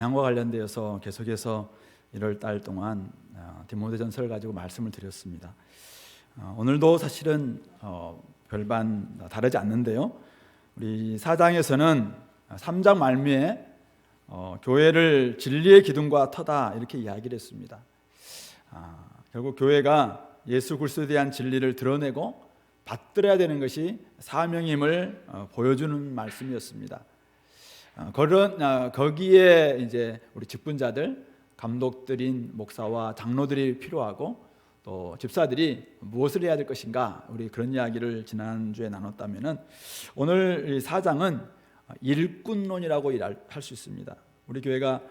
양과 관련되어서 계속해서 1월 달 동안 디모데전서를 가지고 말씀을 드렸습니다. 오늘도 사실은 별반 다르지 않는데요. 우리 4장에서는 3장 말미에 교회를 진리의 기둥과 터다 이렇게 이야기를 했습니다. 결국 교회가 예수 그리스도에 대한 진리를 드러내고 받들어야 되는 것이 사명임을 보여주는 말씀이었습니다. 거기에 이제 우리 직분자들, 감독들인 목사와 장로들이 필요하고 또 집사들이 무엇을 해야 될 것인가, 우리 그런 이야기를 지난주에 나눴다면은 오늘 이 4장은 일꾼론이라고 할 수 있습니다. 우리 교회가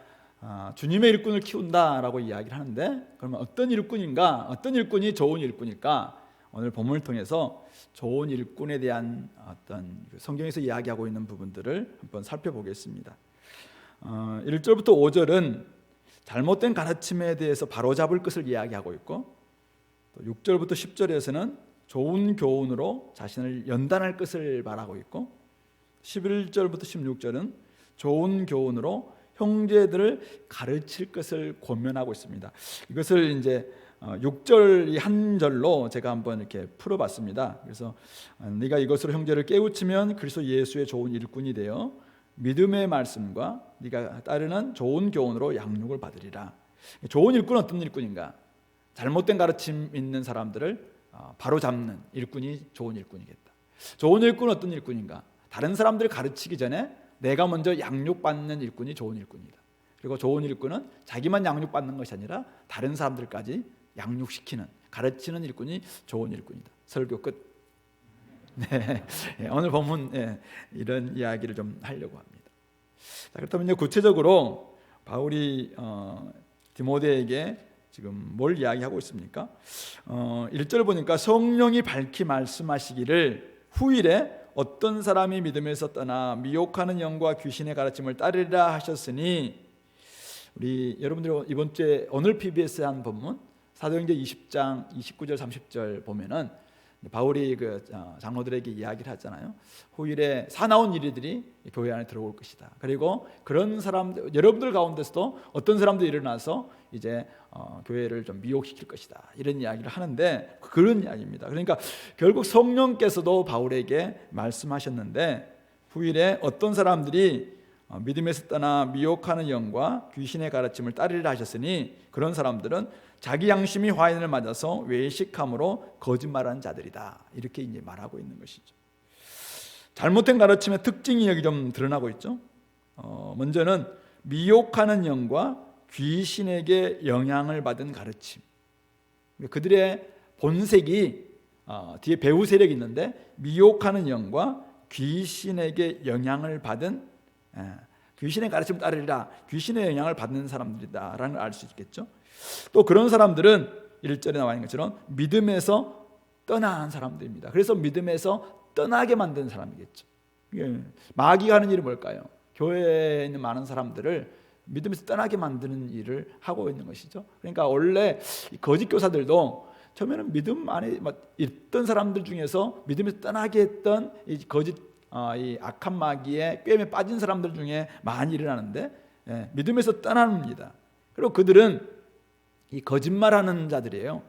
주님의 일꾼을 키운다라고 이야기를 하는데, 그러면 어떤 일꾼인가, 어떤 일꾼이 좋은 일꾼일까? 오늘 본문을 통해서 좋은 일꾼에 대한 어떤 성경에서 이야기하고 있는 부분들을 한번 살펴보겠습니다. 1절부터 5절은 잘못된 가르침에 대해서 바로잡을 것을 이야기하고 있고, 또 6절부터 10절에서는 좋은 교훈으로 자신을 연단할 것을 말하고 있고, 11절부터 16절은 좋은 교훈으로 형제들을 가르칠 것을 권면하고 있습니다. 이것을 이제 6절 한 절로 제가 한번 이렇게 풀어봤습니다. 그래서 네가 이것으로 형제를 깨우치면 그리스도 예수의 좋은 일꾼이 되어 믿음의 말씀과 네가 따르는 좋은 교훈으로 양육을 받으리라. 좋은 일꾼은 어떤 일꾼인가? 잘못된 가르침 있는 사람들을 바로 잡는 일꾼이 좋은 일꾼이겠다. 좋은 일꾼은 어떤 일꾼인가? 다른 사람들을 가르치기 전에 내가 먼저 양육받는 일꾼이 좋은 일꾼이다. 그리고 좋은 일꾼은 자기만 양육받는 것이 아니라 다른 사람들까지 양육시키는, 가르치는 일꾼이 좋은 일꾼이다. 설교 끝. 네, 오늘 본문 이런 이야기를 좀 하려고 합니다. 자, 그렇다면 이제 구체적으로 바울이 디모데에게 지금 뭘 이야기하고 있습니까? 1절 보니까 성령이 밝히 말씀하시기를 후일에 어떤 사람이 믿음에서 떠나 미혹하는 영과 귀신의 가르침을 따르리라 하셨으니, 우리 여러분들 이번 주에 오늘 PBS에 한 본문 사도행전 20장 29절 30절 보면은 바울이 그 장로들에게 이야기를 하잖아요. 후일에 사나운 이리들이 교회 안에 들어올 것이다. 그리고 그런 사람들, 여러분들 가운데서도 어떤 사람들이 일어나서 이제 교회를 좀 미혹시킬 것이다, 이런 이야기를 하는데, 그런 이야기입니다. 그러니까 결국 성령께서도 바울에게 말씀하셨는데, 후일에 어떤 사람들이 믿음에서 떠나 미혹하는 영과 귀신의 가르침을 따르리라 하셨으니, 그런 사람들은 자기 양심이 화인을 맞아서 외식함으로 거짓말하는 자들이다, 이렇게 이제 말하고 있는 것이죠. 잘못된 가르침의 특징이 여기 좀 드러나고 있죠. 먼저는 미혹하는 영과 귀신에게 영향을 받은 가르침. 그들의 본색이 뒤에 배후 세력이 있는데, 미혹하는 영과 귀신에게 영향을 받은, 귀신의 가르침을 따르리라, 귀신의 영향을 받는 사람들이다라는 걸 알 수 있겠죠. 또 그런 사람들은 1절에 나와 있는 것처럼 믿음에서 떠난 사람들입니다. 그래서 믿음에서 떠나게 만든 사람이겠죠. 마귀가 하는 일이 뭘까요? 교회에 있는 많은 사람들을 믿음에서 떠나게 만드는 일을 하고 있는 것이죠. 그러니까 원래 거짓 교사들도 처음에는 믿음 안에 있던 사람들 중에서 믿음에서 떠나게 했던 이 거짓, 이 악한 마귀의 꿰매 빠진 사람들 중에 많이 일어나는데, 믿음에서 떠납니다. 그리고 그들은 이 거짓말하는 자들이에요.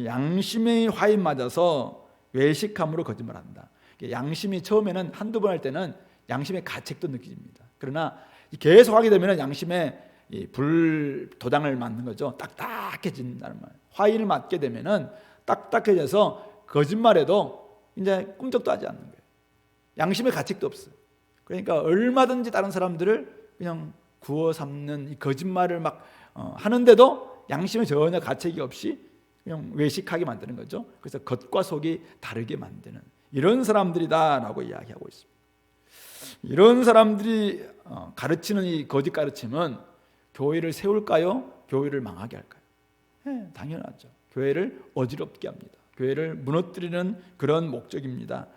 양심의 화인 맞아서 외식함으로 거짓말한다. 양심이 처음에는 한두 번 할 때는 양심의 가책도 느껴집니다. 그러나 계속 하게 되면 양심에 불도장을 맞는 거죠. 딱딱해진다는 말. 화인을 맞게 되면은 딱딱해져서 거짓말해도 이제 꿈쩍도 하지 않는 거예요. 양심의 가책도 없어요. 그러니까 얼마든지 다른 사람들을 그냥 구워 삼는 이 거짓말을 막 하는데도 양심에 전혀 가책이 없이 그냥 외식하게 만드는 거죠. 그래서 겉과 속이 다르게 만드는 이런 사람들이다라고 이야기하고 있습니다. 이런 사람들이 가르치는 이 거짓 가르침은 교회를 세울까요? 교회를 망하게 할까요? 당연하죠. 교회를 어지럽게 합니다. 교회를 무너뜨리는 그런 목적입니다.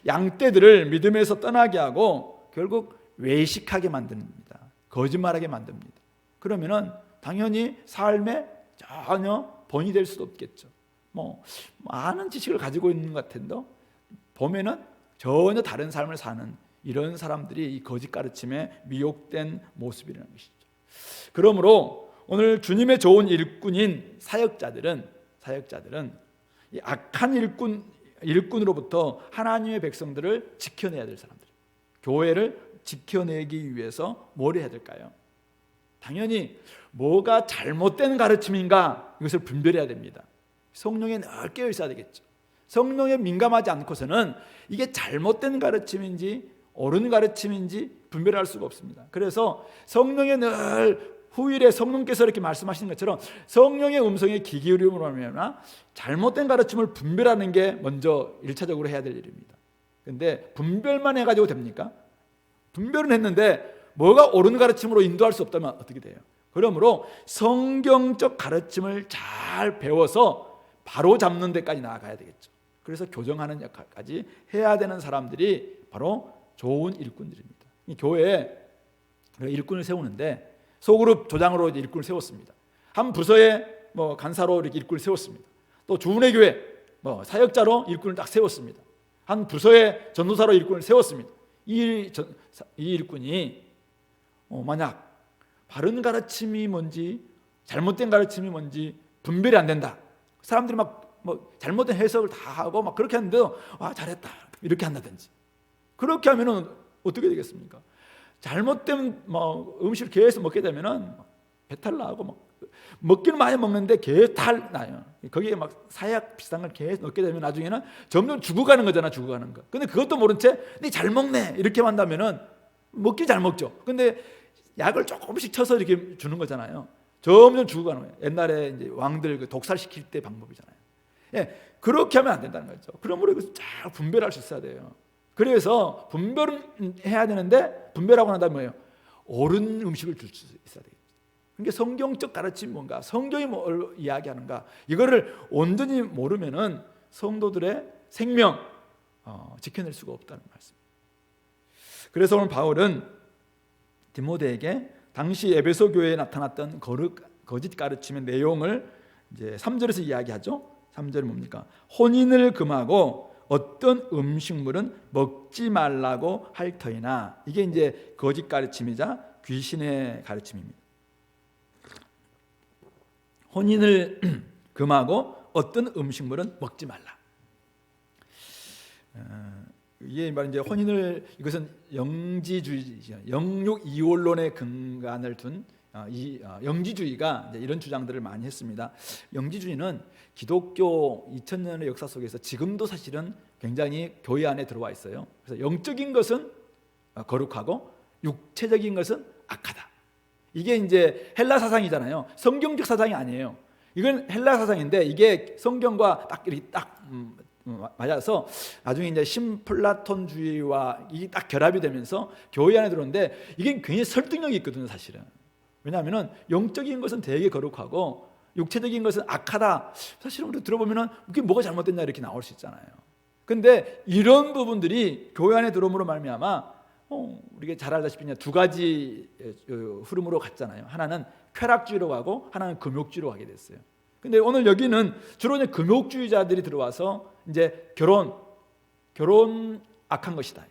양떼들을 믿음에서 떠나게 하고 결국 외식하게 만듭니다. 거짓말하게 만듭니다. 그러면은 당연히 삶에 전혀 본이 될 수도 없겠죠. 많은 지식을 가지고 있는 것 같은데 보면은 전혀 다른 삶을 사는 이런 사람들이 이 거짓 가르침에 미혹된 모습이라는 것이죠. 그러므로 오늘 주님의 좋은 일꾼인 사역자들은 이 악한 일꾼으로부터 하나님의 백성들을 지켜내야 될 사람들, 교회를 지켜내기 위해서 뭘 해야 될까요? 당연히 뭐가 잘못된 가르침인가 이것을 분별해야 됩니다. 성령에 늘 깨어 있어야 되겠죠. 성령에 민감하지 않고서는 이게 잘못된 가르침인지 옳은 가르침인지 분별할 수가 없습니다. 그래서 성령에 늘 후일에 성령께서 이렇게 말씀하시는 것처럼 성령의 음성에 귀 기울임으로 하면 잘못된 가르침을 분별하는 게 먼저 1차적으로 해야 될 일입니다. 그런데 분별만 해가지고 됩니까? 분별은 했는데 뭐가 옳은 가르침으로 인도할 수 없다면 어떻게 돼요? 그러므로 성경적 가르침을 잘 배워서 바로 잡는 데까지 나아가야 되겠죠. 그래서 교정하는 역할까지 해야 되는 사람들이 바로 좋은 일꾼들입니다. 이 교회에 일꾼을 세우는데 소그룹 조장으로 일꾼을 세웠습니다. 한 부서에 간사로 이렇게 일꾼을 세웠습니다. 또 주은혜 교회 사역자로 일꾼을 딱 세웠습니다. 한 부서에 전도사로 일꾼을 세웠습니다. 이 일꾼이 만약 바른 가르침이 뭔지 잘못된 가르침이 뭔지 분별이 안 된다. 사람들이 잘못된 해석을 다 하고 그렇게 하는데도 잘했다 이렇게 한다든지, 그렇게 하면은 어떻게 되겠습니까? 잘못된 음식을 계속 먹게 되면은 배탈 나고 먹기는 많이 먹는데 배탈 나요. 거기에 사약 비슷한 걸 계속 넣게 되면 나중에는 점점 죽어가는 거잖아, 죽어가는 거. 근데 그것도 모른 채 네 잘 먹네 이렇게 한다면은 먹기 잘 먹죠. 근데 약을 조금씩 쳐서 이렇게 주는 거잖아요. 점점 죽어가는 거예요. 옛날에 이제 왕들 독살시킬 때 방법이잖아요. 예, 그렇게 하면 안 된다는 거죠. 그러므로 이거 잘 분별할 수 있어야 돼요. 그래서 분별은 해야 되는데 분별하고 난 다음에 뭐예요? 옳은 음식을 줄 수 있어야 되겠죠. 그러니까 성경적 가르침이 뭔가, 성경이 뭘 이야기하는가, 이거를 온전히 모르면은 성도들의 생명 지켜낼 수가 없다는 말씀. 그래서 오늘 바울은 디모데에게 당시 에베소 교회에 나타났던 거짓 가르침의 내용을 이제 3절에서 이야기하죠. 3절은 뭡니까? 혼인을 금하고 어떤 음식물은 먹지 말라고 할 터이나, 이게 이제 거짓 가르침이자 귀신의 가르침입니다. 혼인을 금하고 어떤 음식물은 먹지 말라. 이게 이제 혼인을, 이것은 영지주의죠. 영육 이원론의 근간을 둔 영지주의가 이런 주장들을 많이 했습니다. 영지주의는 기독교 2000년의 역사 속에서 지금도 사실은 굉장히 교회 안에 들어와 있어요. 그래서 영적인 것은 거룩하고 육체적인 것은 악하다. 이게 이제 헬라 사상이잖아요. 성경적 사상이 아니에요. 이건 헬라 사상인데 이게 성경과 딱 이렇게 맞아서 나중에 이제 신플라톤주의와 이게 딱 결합이 되면서 교회 안에 들어오는데 이게 굉장히 설득력이 있거든요, 사실은. 왜냐하면 영적인 것은 되게 거룩하고 육체적인 것은 악하다. 사실은 우리 들어보면 그게 뭐가 잘못됐냐 이렇게 나올 수 있잖아요. 근데 이런 부분들이 교회 안에 들어옴으로 말미암아 우리가 잘 알다시피 두 가지 흐름으로 갔잖아요. 하나는 쾌락주의로 가고 하나는 금욕주의로 가게 됐어요. 근데 오늘 여기는 주로 이제 금욕주의자들이 들어와서 이제 결혼 악한 것이다,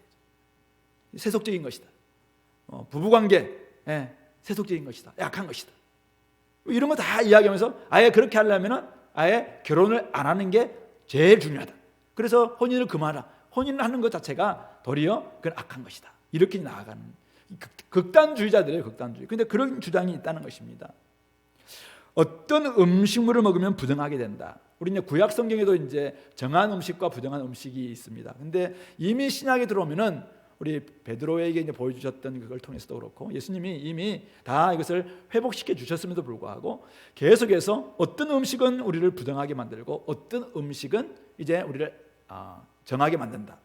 세속적인 것이다, 부부관계 세속적인 것이다, 약한 것이다, 이런 거 다 이야기하면서 아예 그렇게 하려면 아예 결혼을 안 하는 게 제일 중요하다. 그래서 혼인을 금하라. 혼인을 하는 것 자체가 도리어 그건 악한 것이다. 이렇게 나아가는 극단주의자들이에요, 극단주의. 근데 그런 주장이 있다는 것입니다. 어떤 음식물을 먹으면 부정하게 된다. 우리 이제 구약 성경에도 이제 정한 음식과 부정한 음식이 있습니다. 근데 이미 신약에 들어오면은 우리 베드로에게 이제 보여주셨던 그걸 통해서도 그렇고 예수님이 이미 다 이것을 회복시켜 주셨음에도 불구하고 계속해서 어떤 음식은 우리를 부정하게 만들고 어떤 음식은 이제 우리를 정하게 만든다.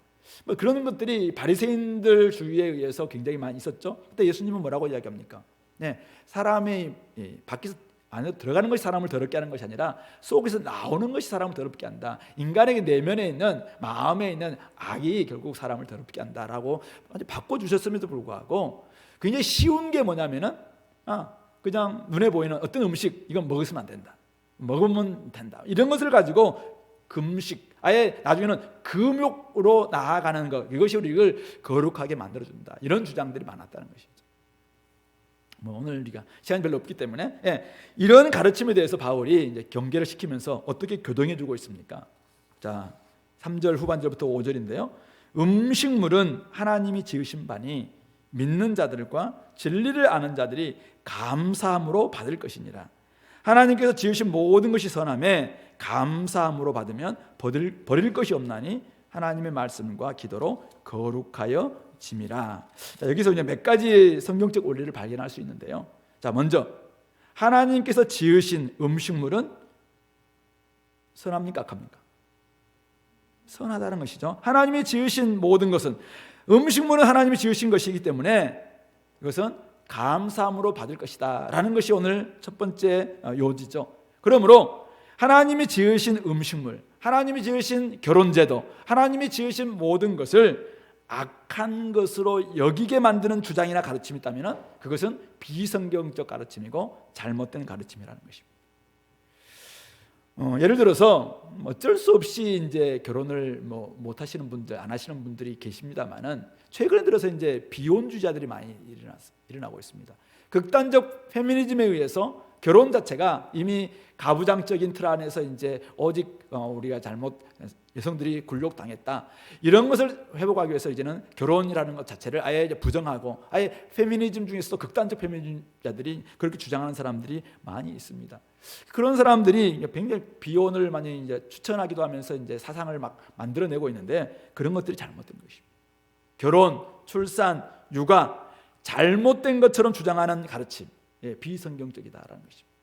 그런 것들이 바리새인들 주의에 의해서 굉장히 많이 있었죠. 그때 예수님은 뭐라고 이야기합니까? 사람이 밖에서 안에 들어가는 것이 사람을 더럽게 하는 것이 아니라 속에서 나오는 것이 사람을 더럽게 한다. 인간에게 내면에 있는 마음에 있는 악이 결국 사람을 더럽게 한다라고 바꿔주셨음에도 불구하고 굉장히 쉬운 게 뭐냐면은 그냥 눈에 보이는 어떤 음식 이건 먹으면 안 된다, 먹으면 된다, 이런 것을 가지고 금식, 아예 나중에는 금욕으로 나아가는 것, 이것이 우리를 거룩하게 만들어준다, 이런 주장들이 많았다는 것이죠. 뭐 오늘 우리가 시간이 별로 없기 때문에 이런 가르침에 대해서 바울이 이제 경계를 시키면서 어떻게 교정해 주고 있습니까? 자, 3절 후반절부터 5절인데요. 음식물은 하나님이 지으신 바니 믿는 자들과 진리를 아는 자들이 감사함으로 받을 것이니라. 하나님께서 지으신 모든 것이 선함에 감사함으로 받으면 버릴 것이 없나니 하나님의 말씀과 기도로 거룩하여 짐이라. 자, 여기서 이제 몇 가지 성경적 원리를 발견할 수 있는데요. 자, 먼저 하나님께서 지으신 음식물은 선합니까, 악합니까? 선하다는 것이죠. 하나님이 지으신 모든 것은, 음식물은 하나님이 지으신 것이기 때문에 이것은 감사함으로 받을 것이다 라는 것이 오늘 첫 번째 요지죠. 그러므로 하나님이 지으신 음식물, 하나님이 지으신 결혼제도, 하나님이 지으신 모든 것을 악한 것으로 여기게 만드는 주장이나 가르침이 있다면 그것은 비성경적 가르침이고 잘못된 가르침이라는 것입니다. 예를 들어서 어쩔 수 없이 이제 결혼을 못 하시는 분들, 안 하시는 분들이 계십니다만은 최근에 들어서 이제 비혼주의자들이 많이 일어나고 있습니다. 극단적 페미니즘에 의해서 결혼 자체가 이미 가부장적인 틀 안에서 이제 오직 우리가 잘못 여성들이 굴욕당했다, 이런 것을 회복하기 위해서 이제는 결혼이라는 것 자체를 아예 이제 부정하고, 아예 페미니즘 중에서도 극단적 페미니즘자들이 그렇게 주장하는 사람들이 많이 있습니다. 그런 사람들이 굉장히 비혼을 많이 이제 추천하기도 하면서 이제 사상을 막 만들어내고 있는데 그런 것들이 잘못된 것입니다. 결혼, 출산, 육아 잘못된 것처럼 주장하는 가르침, 비성경적이다라는 것입니다.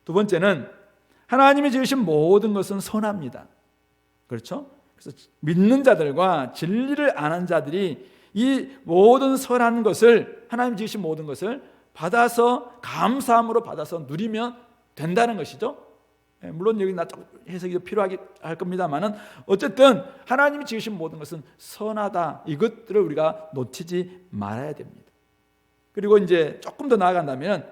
두 번째는 하나님이 지으신 모든 것은 선합니다. 그렇죠? 그래서 믿는 자들과 진리를 아는 자들이 이 모든 선한 것을, 하나님 지으신 모든 것을 받아서 감사함으로 받아서 누리면 된다는 것이죠. 물론 여기 해석이 필요하게 할 겁니다만은 어쨌든 하나님이 지으신 모든 것은 선하다, 이것들을 우리가 놓치지 말아야 됩니다. 그리고 이제 조금 더 나아간다면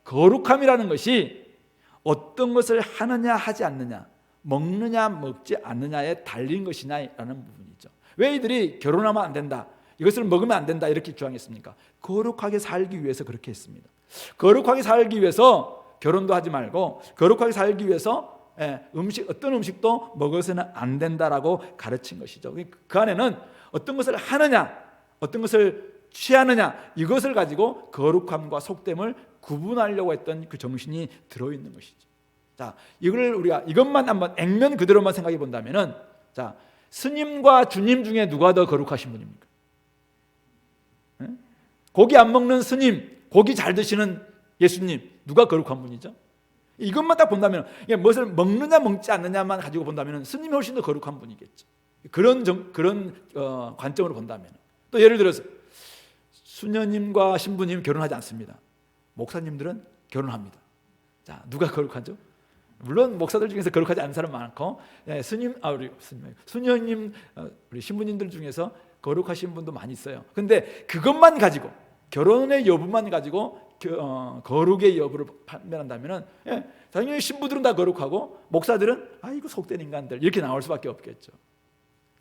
거룩함이라는 것이 어떤 것을 하느냐 하지 않느냐, 먹느냐 먹지 않느냐에 달린 것이냐라는 부분이죠. 왜 이들이 결혼하면 안 된다, 이것을 먹으면 안 된다 이렇게 주장했습니까? 거룩하게 살기 위해서 그렇게 했습니다. 거룩하게 살기 위해서 결혼도 하지 말고, 거룩하게 살기 위해서 어떤 음식도 먹어서는 안 된다라고 가르친 것이죠. 그 안에는 어떤 것을 하느냐, 어떤 것을 취하느냐, 이것을 가지고 거룩함과 속됨을 구분하려고 했던 그 정신이 들어있는 것이죠. 자, 우리가 이것만 한번 액면 그대로만 생각해 본다면은, 자, 스님과 주님 중에 누가 더 거룩하신 분입니까? 고기 안 먹는 스님, 고기 잘 드시는 예수님, 누가 거룩한 분이죠? 이것만 딱 본다면, 무엇을 먹느냐 먹지 않느냐만 가지고 본다면 스님이 훨씬 더 거룩한 분이겠죠. 그런 관점으로 본다면. 또 예를 들어서 수녀님과 신부님 결혼하지 않습니다. 목사님들은 결혼합니다. 자, 누가 거룩하죠? 물론 목사들 중에서 거룩하지 않은 사람 많고, 수녀님, 우리 신부님들 중에서 거룩하신 분도 많이 있어요. 근데 그것만 가지고, 결혼의 여부만 가지고 거룩의 여부를 판별한다면 당연히 신부들은 다 거룩하고 목사들은 이거 속된 인간들 이렇게 나올 수밖에 없겠죠.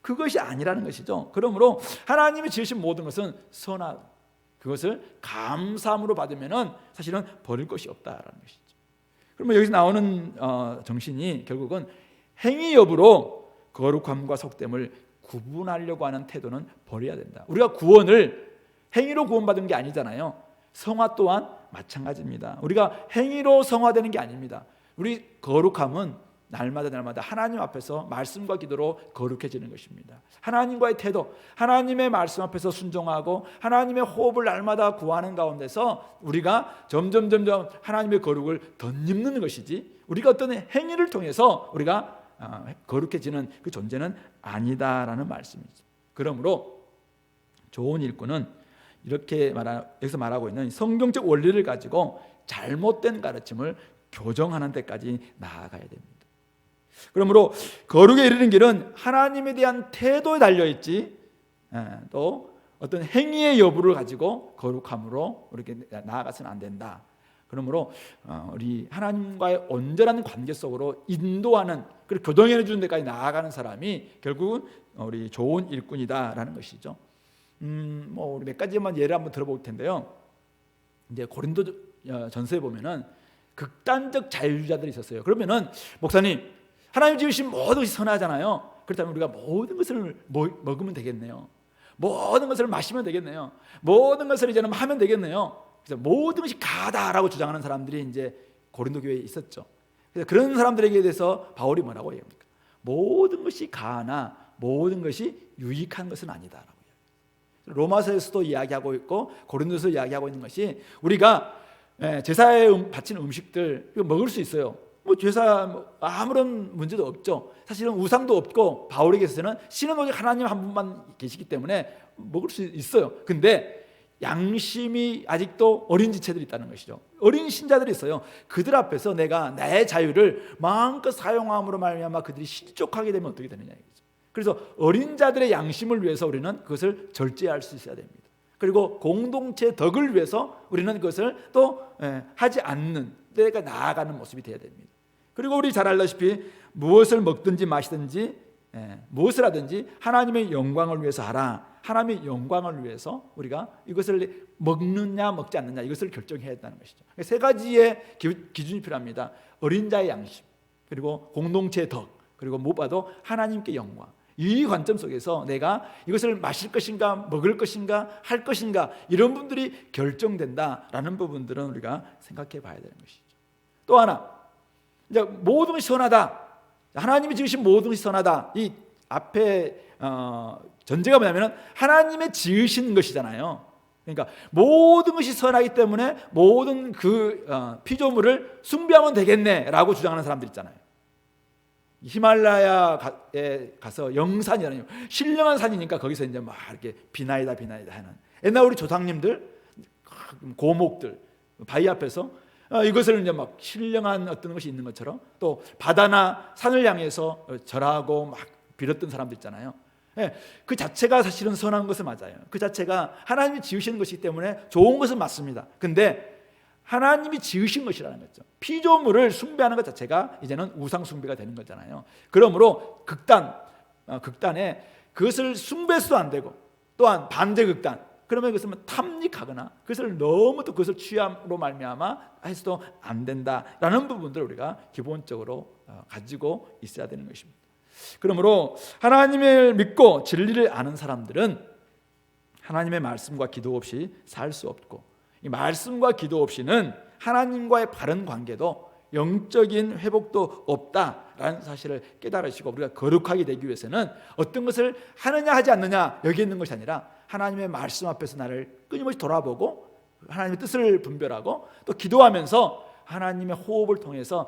그것이 아니라는 것이죠. 그러므로 하나님이 지으신 모든 것은 선하고 그것을 감사함으로 받으면 사실은 버릴 것이 없다라는 것이죠. 그러면 여기서 나오는 정신이 결국은 행위 여부로 거룩함과 속됨을 구분하려고 하는 태도는 버려야 된다. 우리가 구원을 행위로 구원받은 게 아니잖아요. 성화 또한 마찬가지입니다. 우리가 행위로 성화되는 게 아닙니다. 우리 거룩함은 날마다 하나님 앞에서 말씀과 기도로 거룩해지는 것입니다. 하나님과의 태도, 하나님의 말씀 앞에서 순종하고 하나님의 호흡을 날마다 구하는 가운데서 우리가 점점 하나님의 거룩을 덧입는 것이지, 우리가 어떤 행위를 통해서 우리가 거룩해지는 그 존재는 아니다라는 말씀이죠. 그러므로 좋은 일꾼은 이렇게 여기서 말하고 있는 성경적 원리를 가지고 잘못된 가르침을 교정하는 데까지 나아가야 됩니다. 그러므로 거룩에 이르는 길은 하나님에 대한 태도에 달려있지, 또 어떤 행위의 여부를 가지고 거룩함으로 이렇게 나아가서는 안 된다. 그러므로 우리 하나님과의 온전한 관계 속으로 인도하는, 그리고 교정해 주는 데까지 나아가는 사람이 결국은 우리 좋은 일꾼이다라는 것이죠. 우리 몇 가지만 예를 한번 들어볼 텐데요. 이제 고린도 전서에 보면은 극단적 자유주의자들이 있었어요. 그러면은 목사님, 하나님 지으신 모든 것이 선하잖아요. 그렇다면 우리가 모든 것을 먹으면 되겠네요. 모든 것을 마시면 되겠네요. 모든 것을 이제는 하면 되겠네요. 그래서 모든 것이 가다라고 주장하는 사람들이 이제 고린도 교회에 있었죠. 그래서 그런 사람들에게 대해서 바울이 뭐라고 얘기합니까? 모든 것이 가나 모든 것이 유익한 것은 아니다라고. 로마서에서도 이야기하고 있고 고린도서 이야기하고 있는 것이 우리가 제사에 바치는 음식들 이거 먹을 수 있어요. 뭐 제사 아무런 문제도 없죠. 사실은 우상도 없고 바울에게서는 신은 오직 하나님 한 분만 계시기 때문에 먹을 수 있어요. 근데 양심이 아직도 어린 지체들이 있다는 것이죠. 어린 신자들이 있어요. 그들 앞에서 내가 내 자유를 마음껏 사용함으로 말미암아 그들이 실족하게 되면 어떻게 되느냐 이거죠. 그래서 어린 자들의 양심을 위해서 우리는 그것을 절제할 수 있어야 됩니다. 그리고 공동체 덕을 위해서 우리는 그것을 또 하지 않는 때가 나아가는 모습이 되어야 됩니다. 그리고 우리 잘 알다시피 무엇을 먹든지 마시든지 무엇을 하든지 하나님의 영광을 위해서 하라. 하나님의 영광을 위해서 우리가 이것을 먹느냐 먹지 않느냐 이것을 결정해야 한다는 것이죠. 세 가지의 기준이 필요합니다. 어린 자의 양심, 그리고 공동체의 덕, 그리고 무엇보다도 하나님께 영광. 이 관점 속에서 내가 이것을 마실 것인가 먹을 것인가 할 것인가 이런 분들이 결정된다라는 부분들은 우리가 생각해 봐야 되는 것이죠. 또 하나, 이제 모든 것이 선하다. 하나님이 지으신 모든 것이 선하다. 이 앞에 전제가 뭐냐면 하나님의 지으신 것이잖아요. 그러니까 모든 것이 선하기 때문에 모든 그 피조물을 숭배하면 되겠네라고 주장하는 사람들 있잖아요. 히말라야에 가서 영산이라는 신령한 산이니까 거기서 이제 막 이렇게 비나이다 하는 옛날 우리 조상님들 고목들 바위 앞에서 이것을 이제 막 신령한 어떤 것이 있는 것처럼 또 바다나 산을 향해서 절하고 막 빌었던 사람들 있잖아요. 그 자체가 사실은 선한 것은 맞아요. 그 자체가 하나님이 지으시는 것이기 때문에 좋은 것은 맞습니다. 근데 하나님이 지으신 것이라는 거죠. 피조물을 숭배하는 것 자체가 이제는 우상 숭배가 되는 거잖아요. 그러므로 극단에 그것을 숭배해서도 안 되고 또한 반대 극단, 그러면 그것은 탐닉하거나 그것을 너무 또 그것을 취함으로 말미암아 해서도 안 된다라는 부분들을 우리가 기본적으로 가지고 있어야 되는 것입니다. 그러므로 하나님을 믿고 진리를 아는 사람들은 하나님의 말씀과 기도 없이 살 수 없고, 이 말씀과 기도 없이는 하나님과의 바른 관계도 영적인 회복도 없다라는 사실을 깨달으시고 우리가 거룩하게 되기 위해서는 어떤 것을 하느냐 하지 않느냐 여기 있는 것이 아니라 하나님의 말씀 앞에서 나를 끊임없이 돌아보고 하나님의 뜻을 분별하고 또 기도하면서 하나님의 호흡을 통해서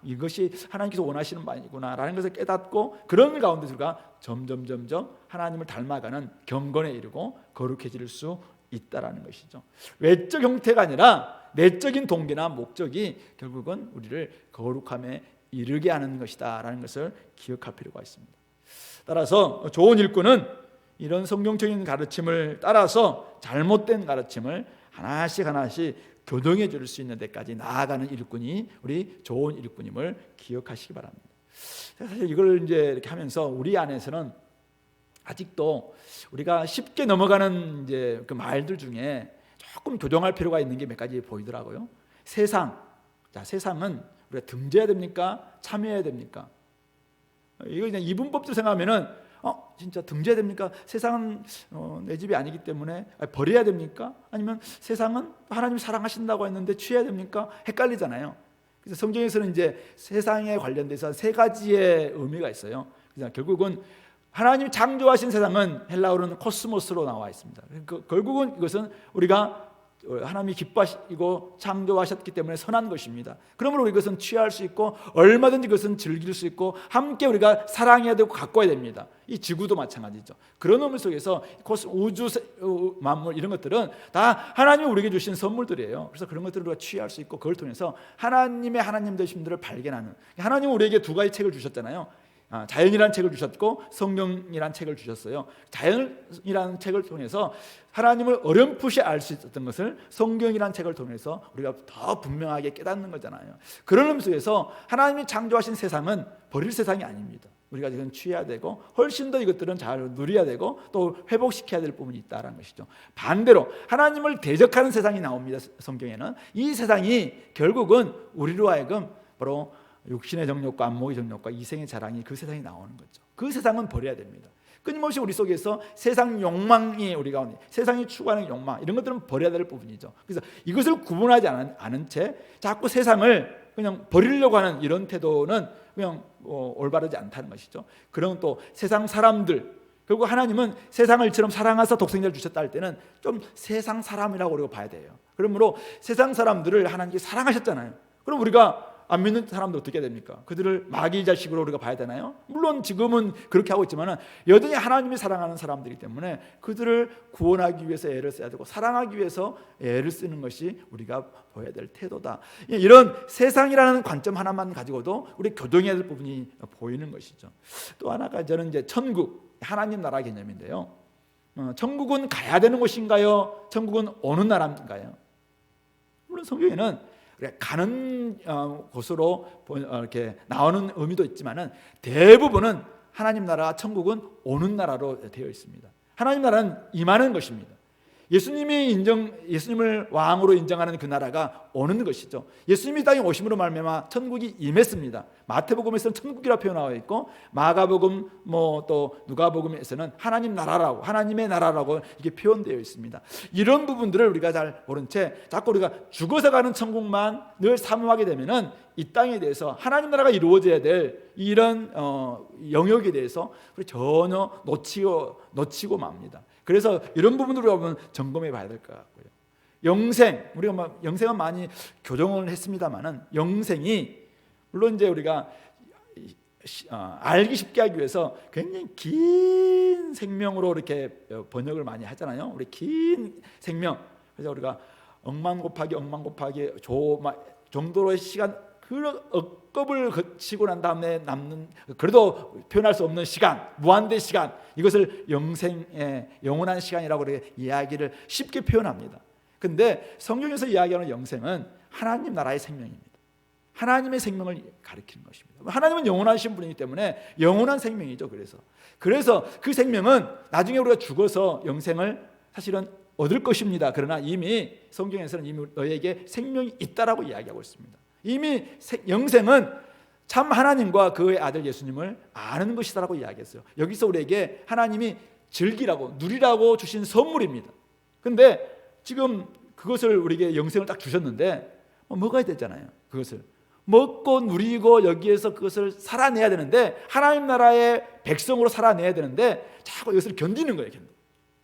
이것이 하나님께서 원하시는 바이구나 라는 것을 깨닫고 그런 가운데서 우리가 점점 하나님을 닮아가는 경건에 이르고 거룩해질 수 있다라는 것이죠. 외적 형태가 아니라 내적인 동기나 목적이 결국은 우리를 거룩함에 이르게 하는 것이다 라는 것을 기억할 필요가 있습니다. 따라서 좋은 일꾼은 이런 성경적인 가르침을 따라서 잘못된 가르침을 하나씩 교정해 줄 수 있는 데까지 나아가는 일꾼이 우리 좋은 일꾼임을 기억하시기 바랍니다. 사실 이걸 이제 이렇게 하면서 우리 안에서는 아직도 우리가 쉽게 넘어가는 이제 그 말들 중에 조금 교정할 필요가 있는 게 몇 가지 보이더라고요. 세상은 우리가 등져야 됩니까? 참여해야 됩니까? 이거 그냥 이분법들 생각하면은 진짜 등져야 됩니까? 세상은 내 집이 아니기 때문에 버려야 됩니까? 아니면 세상은 하나님 사랑하신다고 했는데 취해야 됩니까? 헷갈리잖아요. 그래서 성경에서는 이제 세상에 관련돼서 세 가지의 의미가 있어요. 그래서 결국은 하나님이 창조하신 세상은 헬라어로는 코스모스로 나와 있습니다. 결국은 이것은 우리가 하나님이 기뻐하시고 창조하셨기 때문에 선한 것입니다. 그러므로 이것은 취할 수 있고 얼마든지 그것은 즐길 수 있고 함께 우리가 사랑해야 되고 가꿔야 됩니다. 이 지구도 마찬가지죠. 그런 의미 속에서 우주 만물 이런 것들은 다 하나님이 우리에게 주신 선물들이에요. 그래서 그런 것들을 우리가 취할 수 있고 그걸 통해서 하나님의 하나님 되심들을 발견하는, 하나님은 우리에게 두 가지 책을 주셨잖아요. 자연이라는 책을 주셨고 성경이라는 책을 주셨어요. 자연이라는 책을 통해서 하나님을 어렴풋이 알 수 있었던 것을 성경이라는 책을 통해서 우리가 더 분명하게 깨닫는 거잖아요. 그런 의미 속에서 하나님이 창조하신 세상은 버릴 세상이 아닙니다. 우리가 지금 취해야 되고 훨씬 더 이것들은 잘 누려야 되고 또 회복시켜야 될 부분이 있다는 것이죠. 반대로 하나님을 대적하는 세상이 나옵니다. 성경에는 이 세상이 결국은 우리로 하여금 바로 육신의 정욕과 안목의 정욕과 이생의 자랑이 그 세상이 나오는 거죠. 그 세상은 버려야 됩니다. 끊임없이 우리 속에서 세상 욕망이 우리 가운데, 세상이 추구하는 욕망, 이런 것들은 버려야 될 부분이죠. 그래서 이것을 구분하지 않은 채 자꾸 세상을 그냥 버리려고 하는 이런 태도는 그냥 올바르지 않다는 것이죠. 그런 또 세상 사람들, 결국 하나님은 세상을 이처럼 사랑하사 독생자를 주셨다 할 때는 좀 세상 사람이라고 우리가 봐야 돼요. 그러므로 세상 사람들을 하나님께 사랑하셨잖아요. 그럼 우리가 안 믿는 사람들 어떻게 됩니까? 그들을 마귀 자식으로 우리가 봐야 되나요? 물론 지금은 그렇게 하고 있지만 여전히 하나님이 사랑하는 사람들이기 때문에 그들을 구원하기 위해서 애를 써야 되고 사랑하기 위해서 애를 쓰는 것이 우리가 보여야 될 태도다. 이런 세상이라는 관점 하나만 가지고도 우리 교정해야 될 부분이 보이는 것이죠. 또 하나가 저는 이제 천국, 하나님 나라 개념인데요. 천국은 가야 되는 곳인가요? 천국은 오는 나라인가요? 물론 성경에는 가는 곳으로 이렇게 나오는 의미도 있지만은 대부분은 하나님 나라 천국은 오는 나라로 되어 있습니다. 하나님 나라는 임하는 것입니다. 예수님을 왕으로 인정하는 그 나라가 오는 것이죠. 예수님이 땅에 오심으로 말미암아 천국이 임했습니다. 마태복음에서는 천국이라 표현하고 있고 마가복음 또 누가복음에서는 하나님 나라라고, 하나님의 나라라고 이게 표현되어 있습니다. 이런 부분들을 우리가 잘 모른 채 자꾸 우리가 죽어서 가는 천국만 늘 사모하게 되면은 이 땅에 대해서 하나님 나라가 이루어져야 될 이런 영역에 대해서 전혀 놓치고 맙니다. 그래서 이런 부분들을 보면 점검해 봐야 될 것 같고요. 영생, 우리가 영생은 많이 교정을 했습니다만은 영생이 물론 이제 우리가 알기 쉽게 하기 위해서 굉장히 긴 생명으로 이렇게 번역을 많이 하잖아요. 우리 긴 생명. 그래서 우리가 억만 곱하기 조 정도로의 시간, 그 억겁을 거치고 난 다음에 남는, 그래도 표현할 수 없는 시간, 무한대 시간, 이것을 영생의 영원한 시간이라고 이야기를 쉽게 표현합니다. 근데 성경에서 이야기하는 영생은 하나님 나라의 생명입니다. 하나님의 생명을 가리키는 것입니다. 하나님은 영원하신 분이기 때문에 영원한 생명이죠. 그래서 그 생명은 나중에 우리가 죽어서 영생을 사실은 얻을 것입니다. 그러나 이미 성경에서는 이미 너에게 생명이 있다라고 이야기하고 있습니다. 이미 영생은 참 하나님과 그의 아들 예수님을 아는 것이다라고 이야기했어요. 여기서 우리에게 하나님이 즐기라고, 누리라고 주신 선물입니다. 근데 지금 그것을 우리에게 영생을 딱 주셨는데 먹어야 되잖아요. 그것을 먹고 누리고 여기에서 그것을 살아내야 되는데, 하나님 나라의 백성으로 살아내야 되는데 자꾸 이것을 견디는 거예요.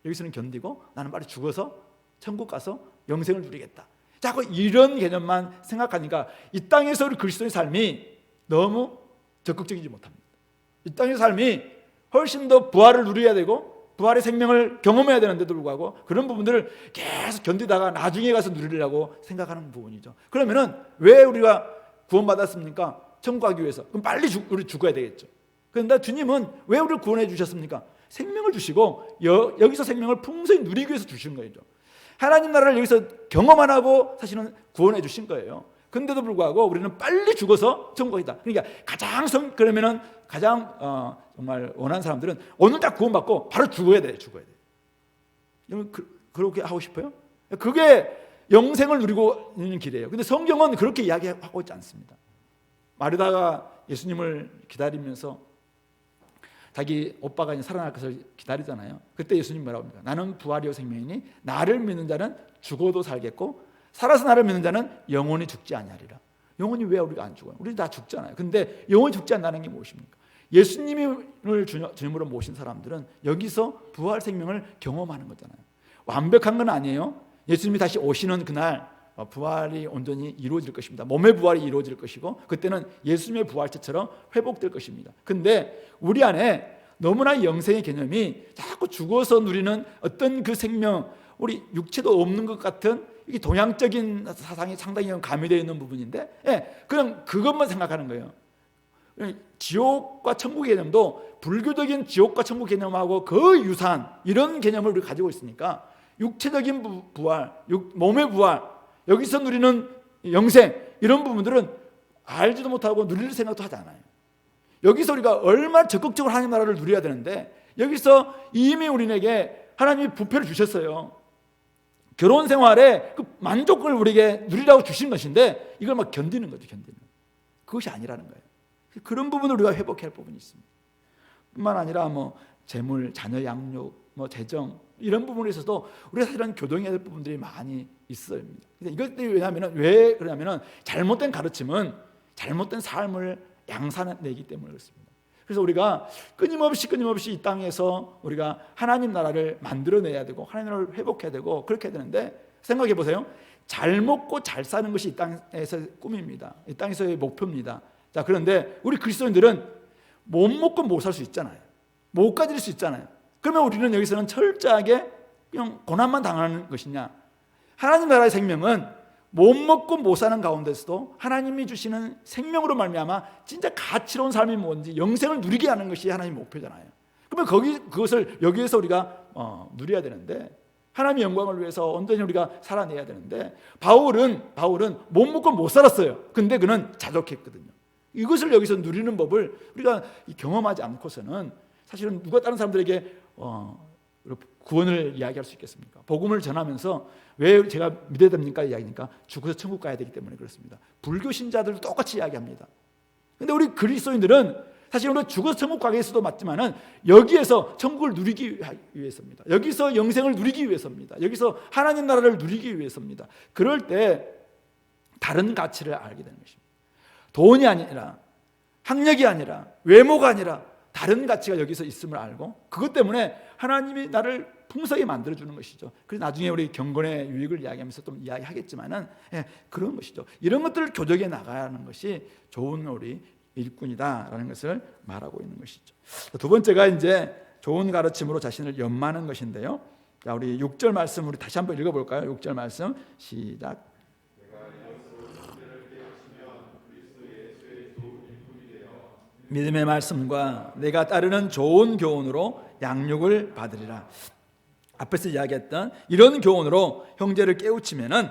여기서는 견디고 나는 빨리 죽어서 천국 가서 영생을 누리겠다. 자꾸 이런 개념만 생각하니까 이 땅에서 우리 그리스도의 삶이 너무 적극적이지 못합니다. 이 땅의 삶이 훨씬 더 부활을 누려야 되고 부활의 생명을 경험해야 되는데도 불구하고 그런 부분들을 계속 견디다가 나중에 가서 누리려고 생각하는 부분이죠. 그러면은 왜 우리가 구원받았습니까? 천국 가기 위해서. 그럼 빨리 우리 죽어야 되겠죠. 그런데 주님은 왜 우리를 구원해 주셨습니까? 생명을 주시고 여기서 생명을 풍성히 누리기 위해서 주신 거죠. 하나님 나라를 여기서 경험 안 하고 사실은 구원해 주신 거예요. 근데도 불구하고 우리는 빨리 죽어서 천국이다. 그러니까 그러면은 가장 정말 원하는 사람들은 오늘 딱 구원받고 바로 죽어야 돼. 그렇게 하고 싶어요? 그게 영생을 누리고 있는 길이에요. 근데 성경은 그렇게 이야기하고 있지 않습니다. 마르다가 예수님을 기다리면서 자기 오빠가 이제 살아날 것을 기다리잖아요. 그때 예수님 뭐라고 합니까? 나는 부활이요 생명이니 나를 믿는 자는 죽어도 살겠고 살아서 나를 믿는 자는 영원히 죽지 아니하리라. 영원히 왜 우리가 안 죽어요? 우리 다 죽잖아요. 근데 영원히 죽지 않는다는 게 무엇입니까? 예수님을 주님으로 모신 사람들은 여기서 부활 생명을 경험하는 거잖아요. 완벽한 건 아니에요. 예수님이 다시 오시는 그날 부활이 온전히 이루어질 것입니다. 몸의 부활이 이루어질 것이고 그때는 예수님의 부활체처럼 회복될 것입니다. 근데 우리 안에 너무나 영생의 개념이 자꾸 죽어서 누리는 어떤 그 생명, 우리 육체도 없는 것 같은 이게 동양적인 사상이 상당히 가미되어 있는 부분인데 그냥 그것만 생각하는 거예요. 지옥과 천국의 개념도 불교적인 지옥과 천국 개념하고 거의 유사한 이런 개념을 우리가 가지고 있으니까 육체적인 부활, 몸의 부활, 여기서 누리는 영생, 이런 부분들은 알지도 못하고 누릴 생각도 하지 않아요. 여기서 우리가 얼마나 적극적으로 하나님 나라를 누려야 되는데, 여기서 이미 우리에게 하나님이 부패를 주셨어요. 결혼 생활에 그 만족을 우리에게 누리라고 주신 것인데 이걸 막 견디는 거죠. 그것이 아니라는 거예요. 그런 부분을 우리가 회복해야 할 부분이 있습니다. 뿐만 아니라 재물, 자녀 양육, 재정 이런 부분에 있어서도 우리가 사실은 교동해야 될 부분들이 많이 있어요. 이것들이 왜 그러냐면은 잘못된 가르침은 잘못된 삶을 양산내기 때문에 그렇습니다. 그래서 우리가 끊임없이 이 땅에서 우리가 하나님 나라를 만들어내야 되고 하나님 나라를 회복해야 되고 그렇게 해야 되는데, 생각해 보세요. 잘 먹고 잘 사는 것이 이 땅에서의 꿈입니다. 이 땅에서의 목표입니다. 자, 그런데 우리 그리스도인들은 못 먹고 못 살 수 있잖아요. 못 가질 수 있잖아요. 그러면 우리는 여기서는 철저하게 그냥 고난만 당하는 것이냐? 하나님 나라의 생명은 못 먹고 못 사는 가운데서도 하나님이 주시는 생명으로 말미암아 진짜 가치로운 삶이 뭔지 영생을 누리게 하는 것이 하나님의 목표잖아요. 그러면 그것을 여기에서 우리가 누려야 되는데, 하나님의 영광을 위해서 온전히 우리가 살아내야 되는데, 바울은 못 먹고 못 살았어요. 근데 그는 자족했거든요. 이것을 여기서 누리는 법을 우리가 경험하지 않고서는 사실은 누가 다른 사람들에게 구원을 이야기할 수 있겠습니까? 복음을 전하면서 왜 제가 믿어야 됩니까? 이야기니까 죽어서 천국 가야 되기 때문에 그렇습니다. 불교 신자들도 똑같이 이야기합니다. 근데 우리 그리스도인들은 사실 우리가 죽어서 천국 가기 위해서도 맞지만은 여기에서 천국을 누리기 위해서입니다. 여기서 영생을 누리기 위해서입니다. 여기서 하나님 나라를 누리기 위해서입니다. 그럴 때 다른 가치를 알게 되는 것입니다. 돈이 아니라, 학력이 아니라, 외모가 아니라 다른 가치가 여기서 있음을 알고, 그것 때문에 하나님이 나를 풍성하게 만들어주는 것이죠. 그래서 나중에 우리 경건의 유익을 이야기하면서 좀 이야기하겠지만은 그런 것이죠. 이런 것들을 교적해 나가는 것이 좋은 우리 일꾼이다라는 것을 말하고 있는 것이죠. 두 번째가 이제 좋은 가르침으로 자신을 연마하는 것인데요. 자, 우리 6절 말씀 우리 다시 한번 읽어볼까요? 6절 말씀 시작. 믿음의 말씀과 내가 따르는 좋은 교훈으로 양육을 받으리라. 앞에서 이야기했던 이런 교훈으로 형제를 깨우치면은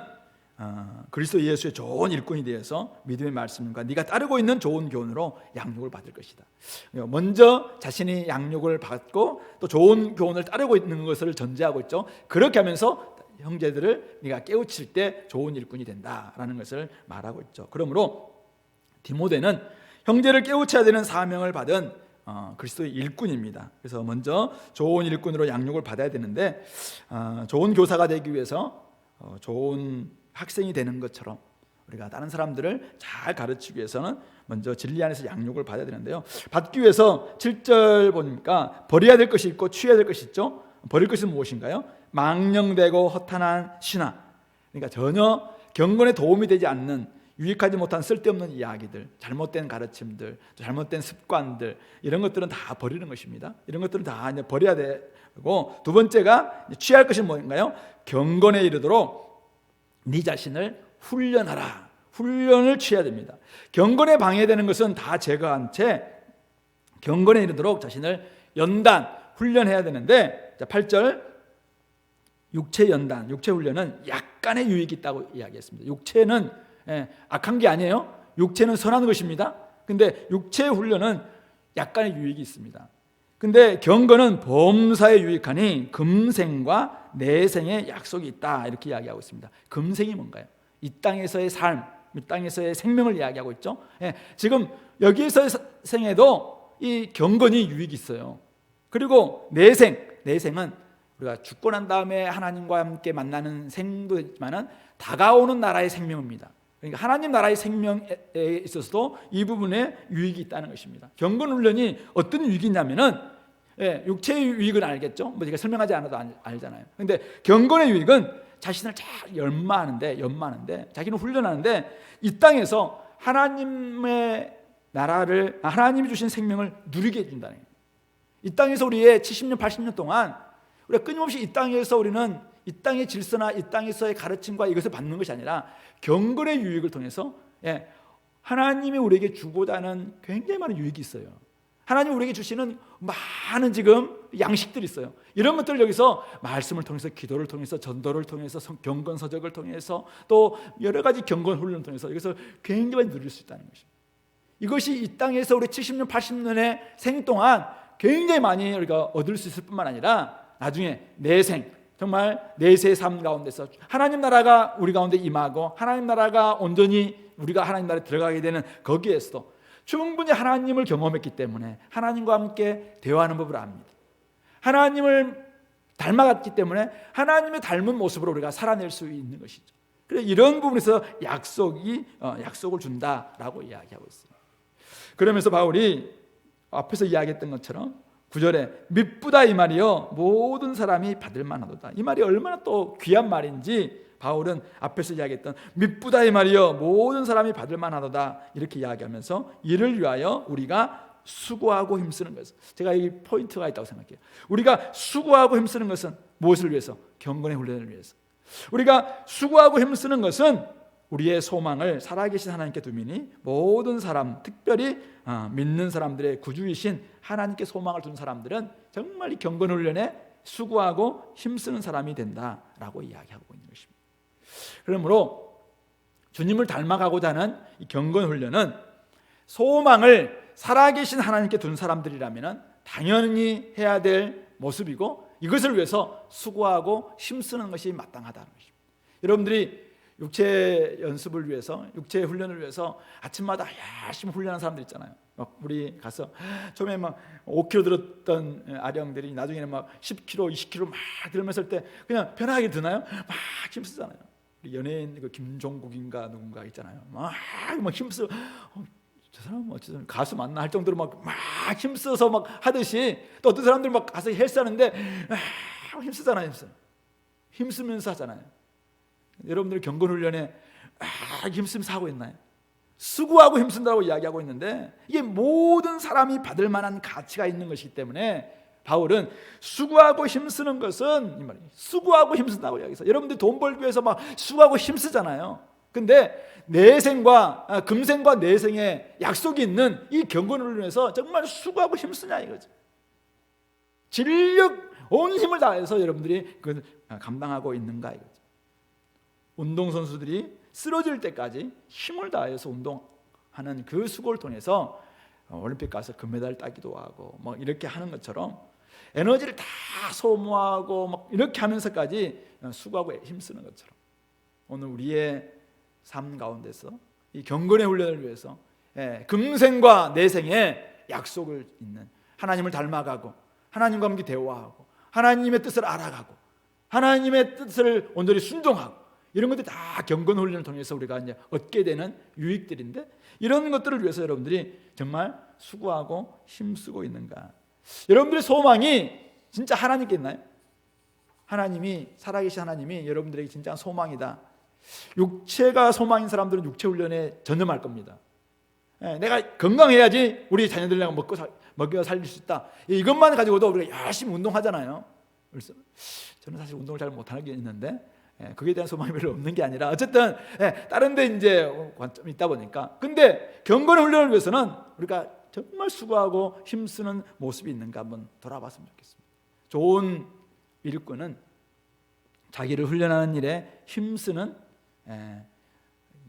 그리스도 예수의 좋은 일꾼이 되어서 믿음의 말씀과 네가 따르고 있는 좋은 교훈으로 양육을 받을 것이다. 먼저 자신이 양육을 받고 또 좋은 교훈을 따르고 있는 것을 전제하고 있죠. 그렇게 하면서 형제들을 네가 깨우칠 때 좋은 일꾼이 된다라는 것을 말하고 있죠. 그러므로 디모데는 형제를 깨우쳐야 되는 사명을 받은 그리스도의 일꾼입니다. 그래서 먼저 좋은 일꾼으로 양육을 받아야 되는데, 좋은 교사가 되기 위해서 좋은 학생이 되는 것처럼 우리가 다른 사람들을 잘 가르치기 위해서는 먼저 진리 안에서 양육을 받아야 되는데요. 받기 위해서 7절 보니까 버려야 될 것이 있고 취해야 될 것이 있죠. 버릴 것은 무엇인가요? 망령되고 허탄한 신화, 그러니까 전혀 경건에 도움이 되지 않는, 유익하지 못한 쓸데없는 이야기들, 잘못된 가르침들, 잘못된 습관들, 이런 것들은 다 버리는 것입니다. 이런 것들은 다 이제 버려야 되고, 두 번째가 취할 것이 뭔가요? 경건에 이르도록 네 자신을 훈련하라. 훈련을 취해야 됩니다. 경건에 방해되는 것은 다 제거한 채 경건에 이르도록 자신을 연단, 훈련해야 되는데, 자, 8절 육체 연단, 육체 훈련은 약간의 유익이 있다고 이야기했습니다. 육체는 악한 게 아니에요. 육체는 선한 것입니다. 근데 육체 훈련은 약간의 유익이 있습니다. 근데 경건은 범사에 유익하니 금생과 내생의 약속이 있다, 이렇게 이야기하고 있습니다. 금생이 뭔가요? 이 땅에서의 삶, 이 땅에서의 생명을 이야기하고 있죠. 지금 여기에서의 생에도 이 경건이 유익이 있어요. 그리고 내생은 우리가 죽고 난 다음에 하나님과 함께 만나는 생도 있지만은 다가오는 나라의 생명입니다. 그러니까 하나님 나라의 생명에 있어서도 이 부분에 유익이 있다는 것입니다. 경건 훈련이 어떤 유익이냐면은, 육체의 유익은 알겠죠. 제가 설명하지 않아도 알잖아요. 그런데 경건의 유익은 자신을 잘 연마하는데, 자기는 훈련하는데 이 땅에서 하나님의 나라를, 하나님이 주신 생명을 누리게 해준다는 거예요. 이 땅에서 우리의 70년, 80년 동안 우리가 끊임없이 이 땅에서 우리는 이 땅의 질서나 이 땅에서의 가르침과 이것을 받는 것이 아니라 경건의 유익을 통해서 하나님이 우리에게 주고자 하는 굉장히 많은 유익이 있어요. 하나님이 우리에게 주시는 많은 지금 양식들이 있어요. 이런 것들을 여기서 말씀을 통해서, 기도를 통해서, 전도를 통해서, 경건 서적을 통해서, 또 여러 가지 경건 훈련을 통해서 여기서 굉장히 많이 누릴 수 있다는 것입니다. 이것이 이 땅에서 우리 70년, 80년의 생 동안 굉장히 많이 우리가 얻을 수 있을 뿐만 아니라 나중에 내생, 정말 내세의 삶 가운데서 하나님 나라가 우리 가운데 임하고 하나님 나라가 온전히 우리가 하나님 나라에 들어가게 되는 거기에서도 충분히 하나님을 경험했기 때문에 하나님과 함께 대화하는 법을 압니다. 하나님을 닮아갔기 때문에 하나님의 닮은 모습으로 우리가 살아낼 수 있는 것이죠. 그래서 이런 부분에서 약속을 준다라고 이야기하고 있습니다. 그러면서 바울이 앞에서 이야기했던 것처럼 9절에 미쁘다 이 말이요 모든 사람이 받을 만하도다. 이 말이 얼마나 또 귀한 말인지 바울은 앞에서 이야기했던 미쁘다 이 말이요 모든 사람이 받을 만하도다 이렇게 이야기하면서 이를 위하여 우리가 수고하고 힘쓰는 것은, 제가 이 포인트가 있다고 생각해요. 우리가 수고하고 힘쓰는 것은 무엇을 위해서? 경건의 훈련을 위해서. 우리가 수고하고 힘쓰는 것은 우리의 소망을 살아계신 하나님께 두미니 모든 사람, 특별히 믿는 사람들의 구주이신 하나님께 소망을 둔 사람들은 정말 이 경건 훈련에 수고하고 힘쓰는 사람이 된다라고 이야기하고 있는 것입니다. 그러므로 주님을 닮아가고자 하는 이 경건 훈련은 소망을 살아계신 하나님께 둔 사람들이라면 당연히 해야 될 모습이고, 이것을 위해서 수고하고 힘쓰는 것이 마땅하다는 것입니다. 여러분들이 육체 연습을 위해서, 육체 훈련을 위해서 아침마다 열심히 훈련하는 사람들 있잖아요. 막 우리 가서 처음에 막 5kg 들었던 아령들이 나중에는 막 10kg, 20kg 막 들면서 할 때 그냥 편하게 드나요? 막 힘쓰잖아요. 우리 연예인 그 김종국인가 누군가 있잖아요. 막 힘쓰. 저 사람 어쨌든 가수 맞나 할 정도로 막 힘써서 막 하듯이, 또 어떤 사람들 막 가서 헬스하는데 힘쓰잖아요. 힘쓰면서 하잖아요. 여러분들 경건훈련에 힘쓰면서 하고 있나요? 수고하고 힘쓴다고 이야기하고 있는데 이게 모든 사람이 받을 만한 가치가 있는 것이기 때문에 바울은 수고하고 힘쓰는 것은, 이 말이에요, 수고하고 힘쓴다고 이야기해서, 여러분들 돈 벌기 위해서 막 수고하고 힘쓰잖아요. 근데 내생과 금생과 내생의 약속이 있는 이 경건을 위해서 정말 수고하고 힘쓰냐 이거죠. 진력 온 힘을 다해서 여러분들이 그걸 감당하고 있는가 이거죠. 운동선수들이 쓰러질 때까지 힘을 다해서 운동하는 그 수고를 통해서 올림픽 가서 금메달 따기도 하고 뭐 이렇게 하는 것처럼 에너지를 다 소모하고 막 이렇게 하면서까지 수고하고 힘쓰는 것처럼, 오늘 우리의 삶 가운데서 이 경건의 훈련을 위해서 금생과 내생의 약속을 있는, 하나님을 닮아가고 하나님과 함께 대화하고 하나님의 뜻을 알아가고 하나님의 뜻을 온전히 순종하고, 이런 것들이 다 경건 훈련을 통해서 우리가 이제 얻게 되는 유익들인데, 이런 것들을 위해서 여러분들이 정말 수고하고 힘쓰고 있는가? 여러분들의 소망이 진짜 하나님께 있나요? 하나님이, 살아계신 하나님이 여러분들에게 진짜 소망이다. 육체가 소망인 사람들은 육체 훈련에 전념할 겁니다. 내가 건강해야지 우리 자녀들이랑 먹여 살릴 수 있다. 이것만 가지고도 우리가 열심히 운동하잖아요. 그래서 저는 사실 운동을 잘 못하는 게 있는데 그에 대한 소망이 별로 없는 게 아니라, 어쨌든 다른 데 이제 관점이 있다 보니까, 근데 경건 훈련을 위해서는 우리가 정말 수고하고 힘쓰는 모습이 있는가 한번 돌아봤으면 좋겠습니다. 좋은 일꾼은 자기를 훈련하는 일에 힘쓰는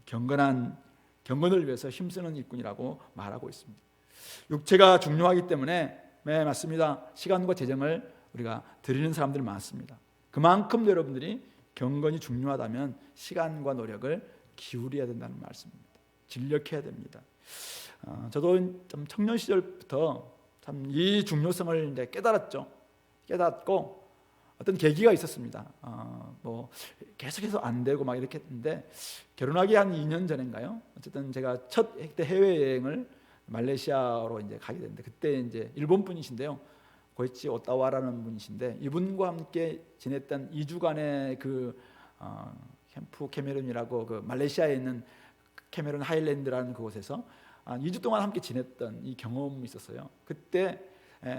경건을 위해서 힘쓰는 일꾼이라고 말하고 있습니다. 육체가 중요하기 때문에 맞습니다. 시간과 재정을 우리가 드리는 사람들이 많습니다. 그만큼 여러분들이 경건이 중요하다면 시간과 노력을 기울여야 된다는 말씀입니다. 진력해야 됩니다. 저도 좀 청년 시절부터 참 이 중요성을 이제 깨닫고 어떤 계기가 있었습니다. 뭐 계속해서 안 되고 막 이렇게 했는데, 결혼하기 한 2년 전인가요? 어쨌든 제가 첫 해외 여행을 말레이시아로 이제 가게 됐는데, 그때 이제 일본 분이신데요, 고이치 오타와라는 분이신데, 이분과 함께 지냈던 2주간의 그 캠프 캐메룬이라고 그 말레이시아에 있는 캐메룬 하일랜드라는 그곳에서 2주 동안 함께 지냈던 이 경험이 있었어요. 그때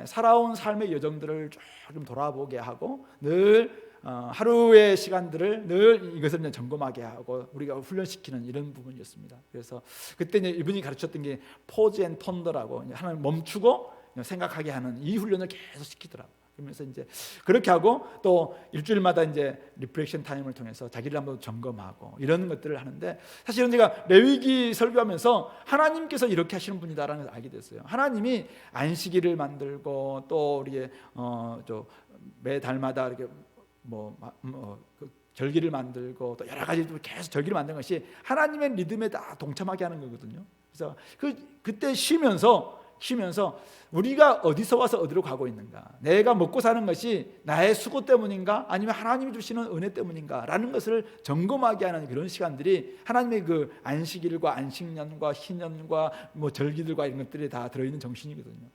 살아온 삶의 여정들을 조금 돌아보게 하고, 늘 하루의 시간들을 늘 이것을 이제 점검하게 하고 우리가 훈련시키는 이런 부분이었습니다. 그래서 그때 이제 이분이 가르쳤던 게 포즈 앤 턴더라고, 하나를 멈추고 생각하게 하는 이 훈련을 계속 시키더라고요. 그러면서 이제 그렇게 하고 또 일주일마다 이제 리프렉션 타임을 통해서 자기를 한번 점검하고 이런 것들을 하는데, 사실은 제가 레위기 설교하면서 하나님께서 이렇게 하시는 분이다라는 걸 알게 됐어요. 하나님이 안식일을 만들고 또 우리의 매 달마다 이렇게 그 절기를 만들고 또 여러 가지 계속 절기를 만드는 것이 하나님의 리듬에 다 동참하게 하는 거거든요. 그래서 그때 쉬면서 우리가 어디서 와서 어디로 가고 있는가, 내가 먹고 사는 것이 나의 수고 때문인가 아니면 하나님이 주시는 은혜 때문인가 라는 것을 점검하게 하는 그런 시간들이 하나님의 그 안식일과 안식년과 희년과 절기들과 이런 것들이 다 들어있는 정신이거든요.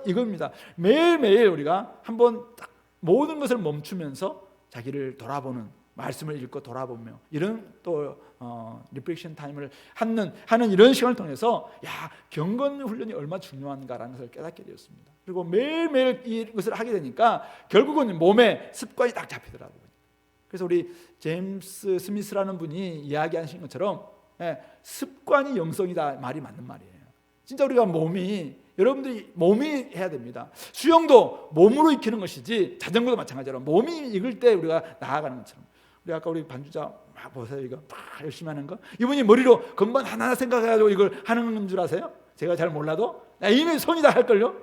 이겁니다. 매일매일 우리가 한번 딱 모든 것을 멈추면서 자기를 돌아보는, 말씀을 읽고 돌아보며 이런 또 리프렉션 타임을 하는 이런 시간을 통해서 경건 훈련이 얼마나 중요한가라는 것을 깨닫게 되었습니다. 그리고 매일매일 이것을 하게 되니까 결국은 몸에 습관이 딱 잡히더라고요. 그래서 우리 제임스 스미스라는 분이 이야기하신 것처럼 습관이 영성이다 말이 맞는 말이에요. 진짜 우리가 여러분들이 몸이 해야 됩니다. 수영도 몸으로 익히는 것이지 자전거도 마찬가지로 몸이 익을 때 우리가 나아가는 것처럼, 우리 아까 우리 반주자 보세요. 이거 막 열심히 하는 거, 이분이 머리로 건반 하나하나 생각해가지고 이걸 하는 줄 아세요? 제가 잘 몰라도 이미 손이 다 할걸요.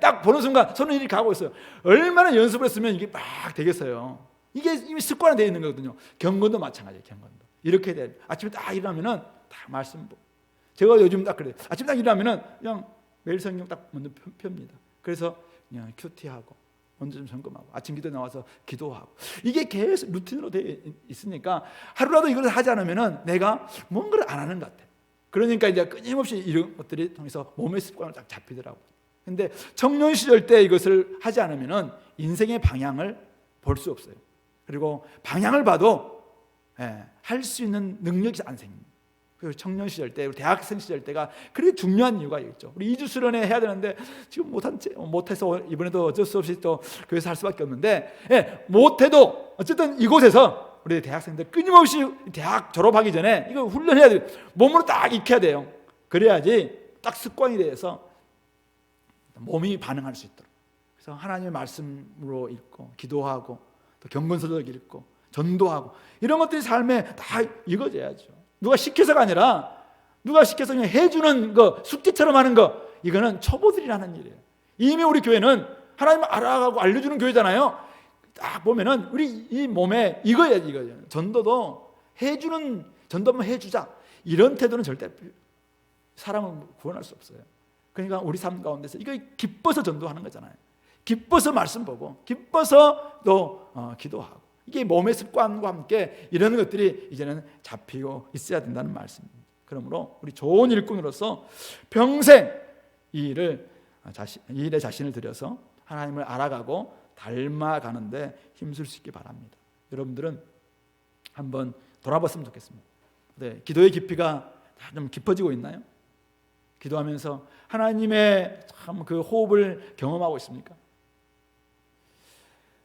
딱 보는 순간 손은 이렇게 가고 있어요. 얼마나 연습을 했으면 이게 막 되겠어요. 이게 이미 습관화되어 있는 거거든요. 경건도 마찬가지예요. 경건도 이렇게 돼요. 아침에 딱 일어나면은 딱 말씀 보고, 제가 요즘 딱 그래요. 아침에 딱 일어나면은 그냥 매일 성경 딱 먼저 펴니다. 그래서 그냥 큐티하고 먼저 좀 점검하고 아침 기도 나와서 기도하고, 이게 계속 루틴으로 되어 있으니까 하루라도 이걸 하지 않으면은 내가 뭔가를 안 하는 것 같아. 그러니까 이제 끊임없이 이런 것들이 통해서 몸의 습관을 딱 잡히더라고요. 근데 청년 시절 때 이것을 하지 않으면은 인생의 방향을 볼 수 없어요. 그리고 방향을 봐도 할 수 있는 능력이 안 생깁니다. 그 청년 시절 때, 대학생 시절 때가 그렇게 중요한 이유가 있죠. 우리 2주 수련회 해야 되는데 지금 못해서 이번에도 어쩔 수 없이 또 교회에서 할 수밖에 없는데, 못해도 어쨌든 이곳에서 우리 대학생들 끊임없이 대학 졸업하기 전에 이거 훈련해야 돼요. 몸으로 딱 익혀야 돼요. 그래야지 딱 습관이 돼서 몸이 반응할 수 있도록. 그래서 하나님의 말씀으로 읽고 기도하고 또 경건서적 읽고 전도하고 이런 것들이 삶에 다 익어져야죠. 누가 시켜서가 아니라, 누가 시켜서 그냥 해주는 거, 숙제처럼 하는 거, 이거는 초보들이라는 일이에요. 이미 우리 교회는 하나님을 알아가고 알려주는 교회잖아요. 딱 보면은 우리 이 몸에 이거야지, 이거죠. 전도도 전도 한번 해주자, 이런 태도는 절대 사람을 구원할 수 없어요. 그러니까 우리 삶 가운데서 이거 기뻐서 전도하는 거잖아요. 기뻐서 말씀 보고, 기뻐서 또 기도하고, 이게 몸의 습관과 함께 이런 것들이 이제는 잡히고 있어야 된다는 말씀입니다. 그러므로 우리 좋은 일꾼으로서 평생 이 일에 자신을 들여서 하나님을 알아가고 닮아가는데 힘쓸 수 있기 바랍니다. 여러분들은 한번 돌아봤으면 좋겠습니다. 네, 기도의 깊이가 좀 깊어지고 있나요? 기도하면서 하나님의 참 그 호흡을 경험하고 있습니까?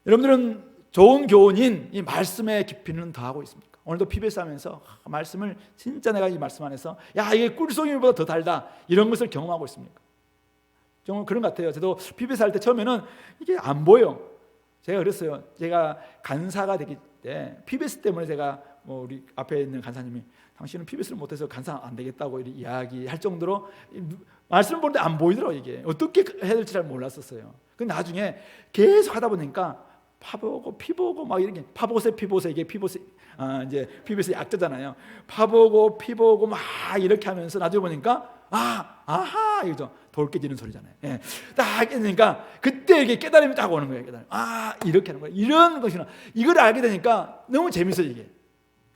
여러분들은 좋은 교훈인 이 말씀의 깊이는 더하고 있습니까? 오늘도 PBS 하면서 말씀을 진짜 내가 이 말씀 안에서 이게 꿀송이보다 더 달다, 이런 것을 경험하고 있습니까? 정말 그런 것 같아요. 저도 PBS 할 때 처음에는 이게 안 보여. 제가 그랬어요. 제가 간사가 되기 때 PBS 때문에 제가 우리 앞에 있는 간사님이 당신은 PBS를 못해서 간사 안 되겠다고 이야기할 정도로 말씀 보는데 안 보이더라고요. 이게 어떻게 해야 될지 잘 몰랐었어요. 근데 나중에 계속 하다 보니까 파보고 피보고 막 이렇게, 파보세 피보세, 이게 피보세 이제 PBS 약자잖아요. 파보고 피보고 막 이렇게 하면서 나중에 보니까 아하 이거죠. 돌 깨지는 소리잖아요. 딱 깨지니까 그때 이게 깨달음이 딱 오는 거예요. 깨달음. 이렇게 하는 거예요. 이런 것이나 이걸 알게 되니까 너무 재밌어요 이게.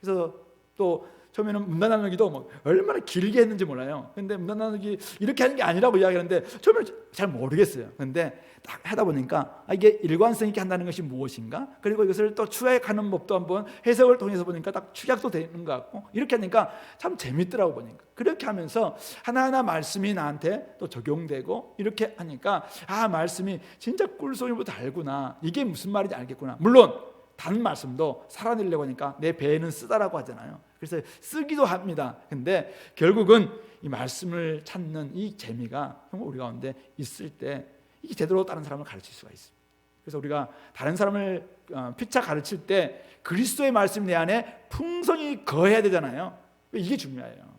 그래서 또 처음에는 문단 나누기도 얼마나 길게 했는지 몰라요. 근데 문단 나누기 이렇게 하는 게 아니라고 이야기하는데 처음에는 잘 모르겠어요. 근데 딱 하다 보니까 이게 일관성 있게 한다는 것이 무엇인가? 그리고 이것을 또 추약하는 법도 한번 해석을 통해서 보니까 딱 축약도 되는 것 같고, 이렇게 하니까 참 재밌더라고 보니까. 그렇게 하면서 하나하나 말씀이 나한테 또 적용되고, 이렇게 하니까 말씀이 진짜 꿀송이보다 달구나, 이게 무슨 말인지 알겠구나. 물론 단 말씀도 살아내려고 하니까 내 배에는 쓰다라고 하잖아요. 그래서 쓰기도 합니다. 근데 결국은 이 말씀을 찾는 이 재미가 우리 가운데 있을 때 이게 제대로 다른 사람을 가르칠 수가 있습니다. 그래서 우리가 다른 사람을 피차 가르칠 때 그리스도의 말씀이 내 안에 풍성히 거해야 되잖아요. 이게 중요해요.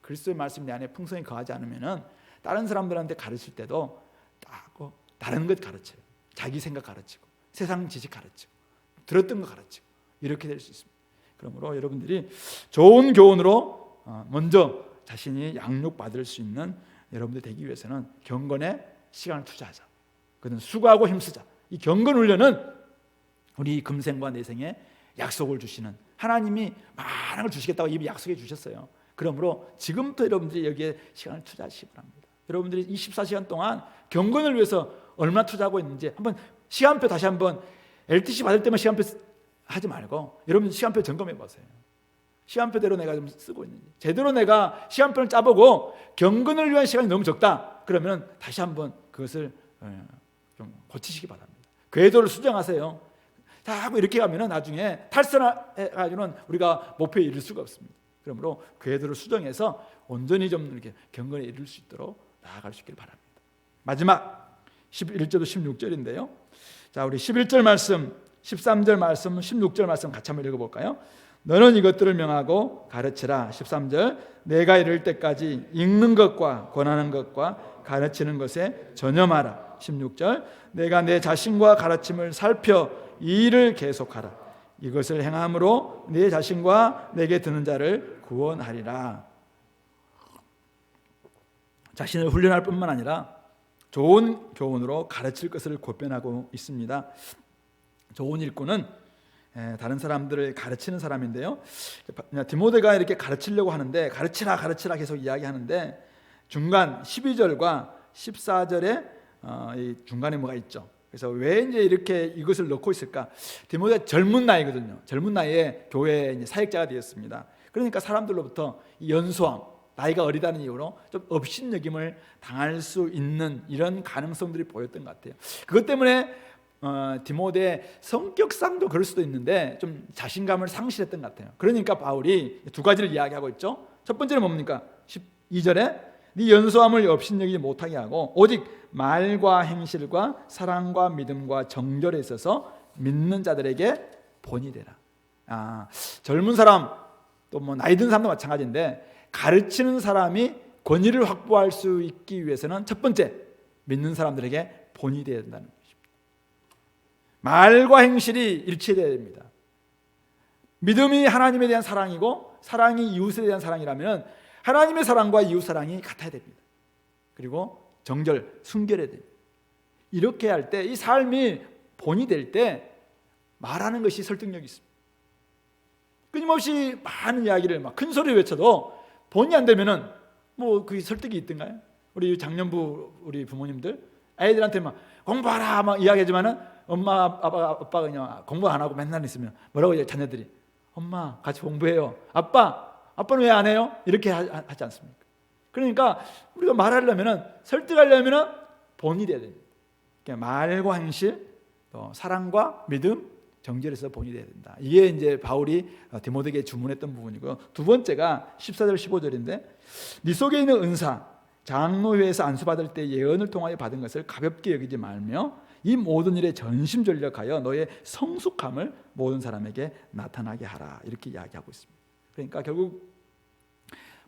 그리스도의 말씀이 내 안에 풍성히 거하지 않으면은 다른 사람들한테 가르칠 때도 다른 것 가르쳐요. 자기 생각 가르치고 세상 지식 가르치고 들었던 거 가르치고 이렇게 될 수 있습니다. 그러므로 여러분들이 좋은 교훈으로 먼저 자신이 양육받을 수 있는 여러분들 되기 위해서는 경건에 시간을 투자하자. 그는 수고하고 힘쓰자. 이 경건 훈련은 우리 금생과 내생에 약속을 주시는 하나님이 많은 걸 주시겠다고 이미 약속해 주셨어요. 그러므로 지금부터 여러분들이 여기에 시간을 투자하시기 바랍니다. 여러분들이 24시간 동안 경건을 위해서 얼마나 투자하고 있는지 한번 시간표 다시 한번 LTC 받을 때만 시간표 하지 말고 여러분 시간표 점검해 보세요. 시간표대로 내가 좀 쓰고 있는지 제대로 내가 시간표를 짜보고 경건을 위한 시간이 너무 적다 그러면 다시 한번 그것을 좀 고치시기 바랍니다. 궤도를 수정하세요. 자꾸 이렇게 가면 나중에 탈선해가지고는 우리가 목표에 이를 수가 없습니다. 그러므로 궤도를 수정해서 온전히 좀 이렇게 경건에 이룰 수 있도록 나아갈 수 있기를 바랍니다. 마지막 11절도 16절인데요. 자, 우리 11절 말씀, 13절 말씀, 16절 말씀 같이 한번 읽어볼까요? 너는 이것들을 명하고 가르치라. 13절 내가 이를 때까지 읽는 것과 권하는 것과 가르치는 것에 전념하라. 16절 내가 내 자신과 가르침을 살펴 이 일을 계속하라. 이것을 행함으로 내 자신과 내게 드는 자를 구원하리라. 자신을 훈련할 뿐만 아니라 좋은 교훈으로 가르칠 것을 권면하고 있습니다. 좋은 일꾼은 다른 사람들을 가르치는 사람인데요. 디모데가 이렇게 가르치려고 하는데 가르치라 계속 이야기하는데 중간 12절과 14절에 이 중간에 뭐가 있죠. 그래서 왜 이제 이렇게 이것을 넣고 있을까? 디모데가 젊은 나이거든요. 젊은 나이에 교회에 이제 사역자가 되었습니다. 그러니까 사람들로부터 연소함, 나이가 어리다는 이유로 좀 업신여김을 당할 수 있는 이런 가능성들이 보였던 것 같아요. 그것 때문에 디모데의 성격상도 그럴 수도 있는데 좀 자신감을 상실했던 것 같아요. 그러니까 바울이 두 가지를 이야기하고 있죠. 첫 번째는 뭡니까? 12절에 네 연소함을 업신여기지 못하게 하고 오직 말과 행실과 사랑과 믿음과 정절에 있어서 믿는 자들에게 본이 되라. 젊은 사람 또 뭐 나이 든 사람도 마찬가지인데 가르치는 사람이 권위를 확보할 수 있기 위해서는 첫 번째 믿는 사람들에게 본이 되어야 된다는 것입니다. 말과 행실이 일치해야 됩니다. 믿음이 하나님에 대한 사랑이고 사랑이 이웃에 대한 사랑이라면 하나님의 사랑과 이웃 사랑이 같아야 됩니다. 그리고 정절, 순결해야 됩니다. 이렇게 할 때 이 삶이 본이 될 때 말하는 것이 설득력이 있습니다. 끊임없이 많은 이야기를 막 큰 소리 외쳐도 본이 안 되면은 뭐 그게 설득이 있던가요? 우리 작년부 우리 부모님들 아이들한테 막 공부하라 막 이야기하지만은 엄마 아빠가 그냥 공부 안 하고 맨날 있으면 뭐라고 해요? 자녀들이 엄마 같이 공부해요. 아빠는 왜 안 해요? 이렇게 하지 않습니까? 그러니까 우리가 말하려면은 설득하려면은 본이 돼야 됩니다. 그러니까 말과 행실, 또 사랑과 믿음, 정절에서 본이 돼야 된다. 이게 이제 바울이 디모데에게 주문했던 부분이고요. 두 번째가 14절 15절인데 네 속에 있는 은사, 장로회에서 안수받을 때 예언을 통하여 받은 것을 가볍게 여기지 말며 이 모든 일에 전심전력하여 너의 성숙함을 모든 사람에게 나타나게 하라. 이렇게 이야기하고 있습니다. 그러니까 결국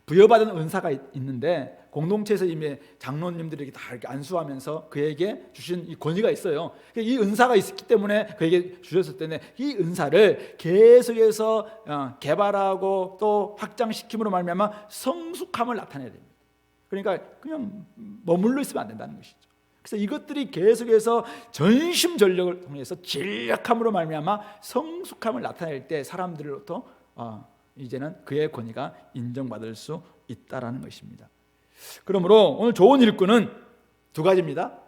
부여받은 은사가 있는데 공동체에서 이미 장로님들이 다 이렇게 안수하면서 그에게 주신 이 권위가 있어요. 이 은사가 있기 때문에 그에게 주셨을 때는 이 은사를 계속해서 개발하고 또 확장시킴으로 말미암아 성숙함을 나타내야 됩니다. 그러니까 그냥 머물러 있으면 안 된다는 것이죠. 그래서 이것들이 계속해서 전심전력을 통해서 진력함으로 말미암아 성숙함을 나타낼 때 사람들로부터 이제는 그의 권위가 인정받을 수 있다라는 것입니다. 그러므로 오늘 좋은 일꾼은 두 가지입니다.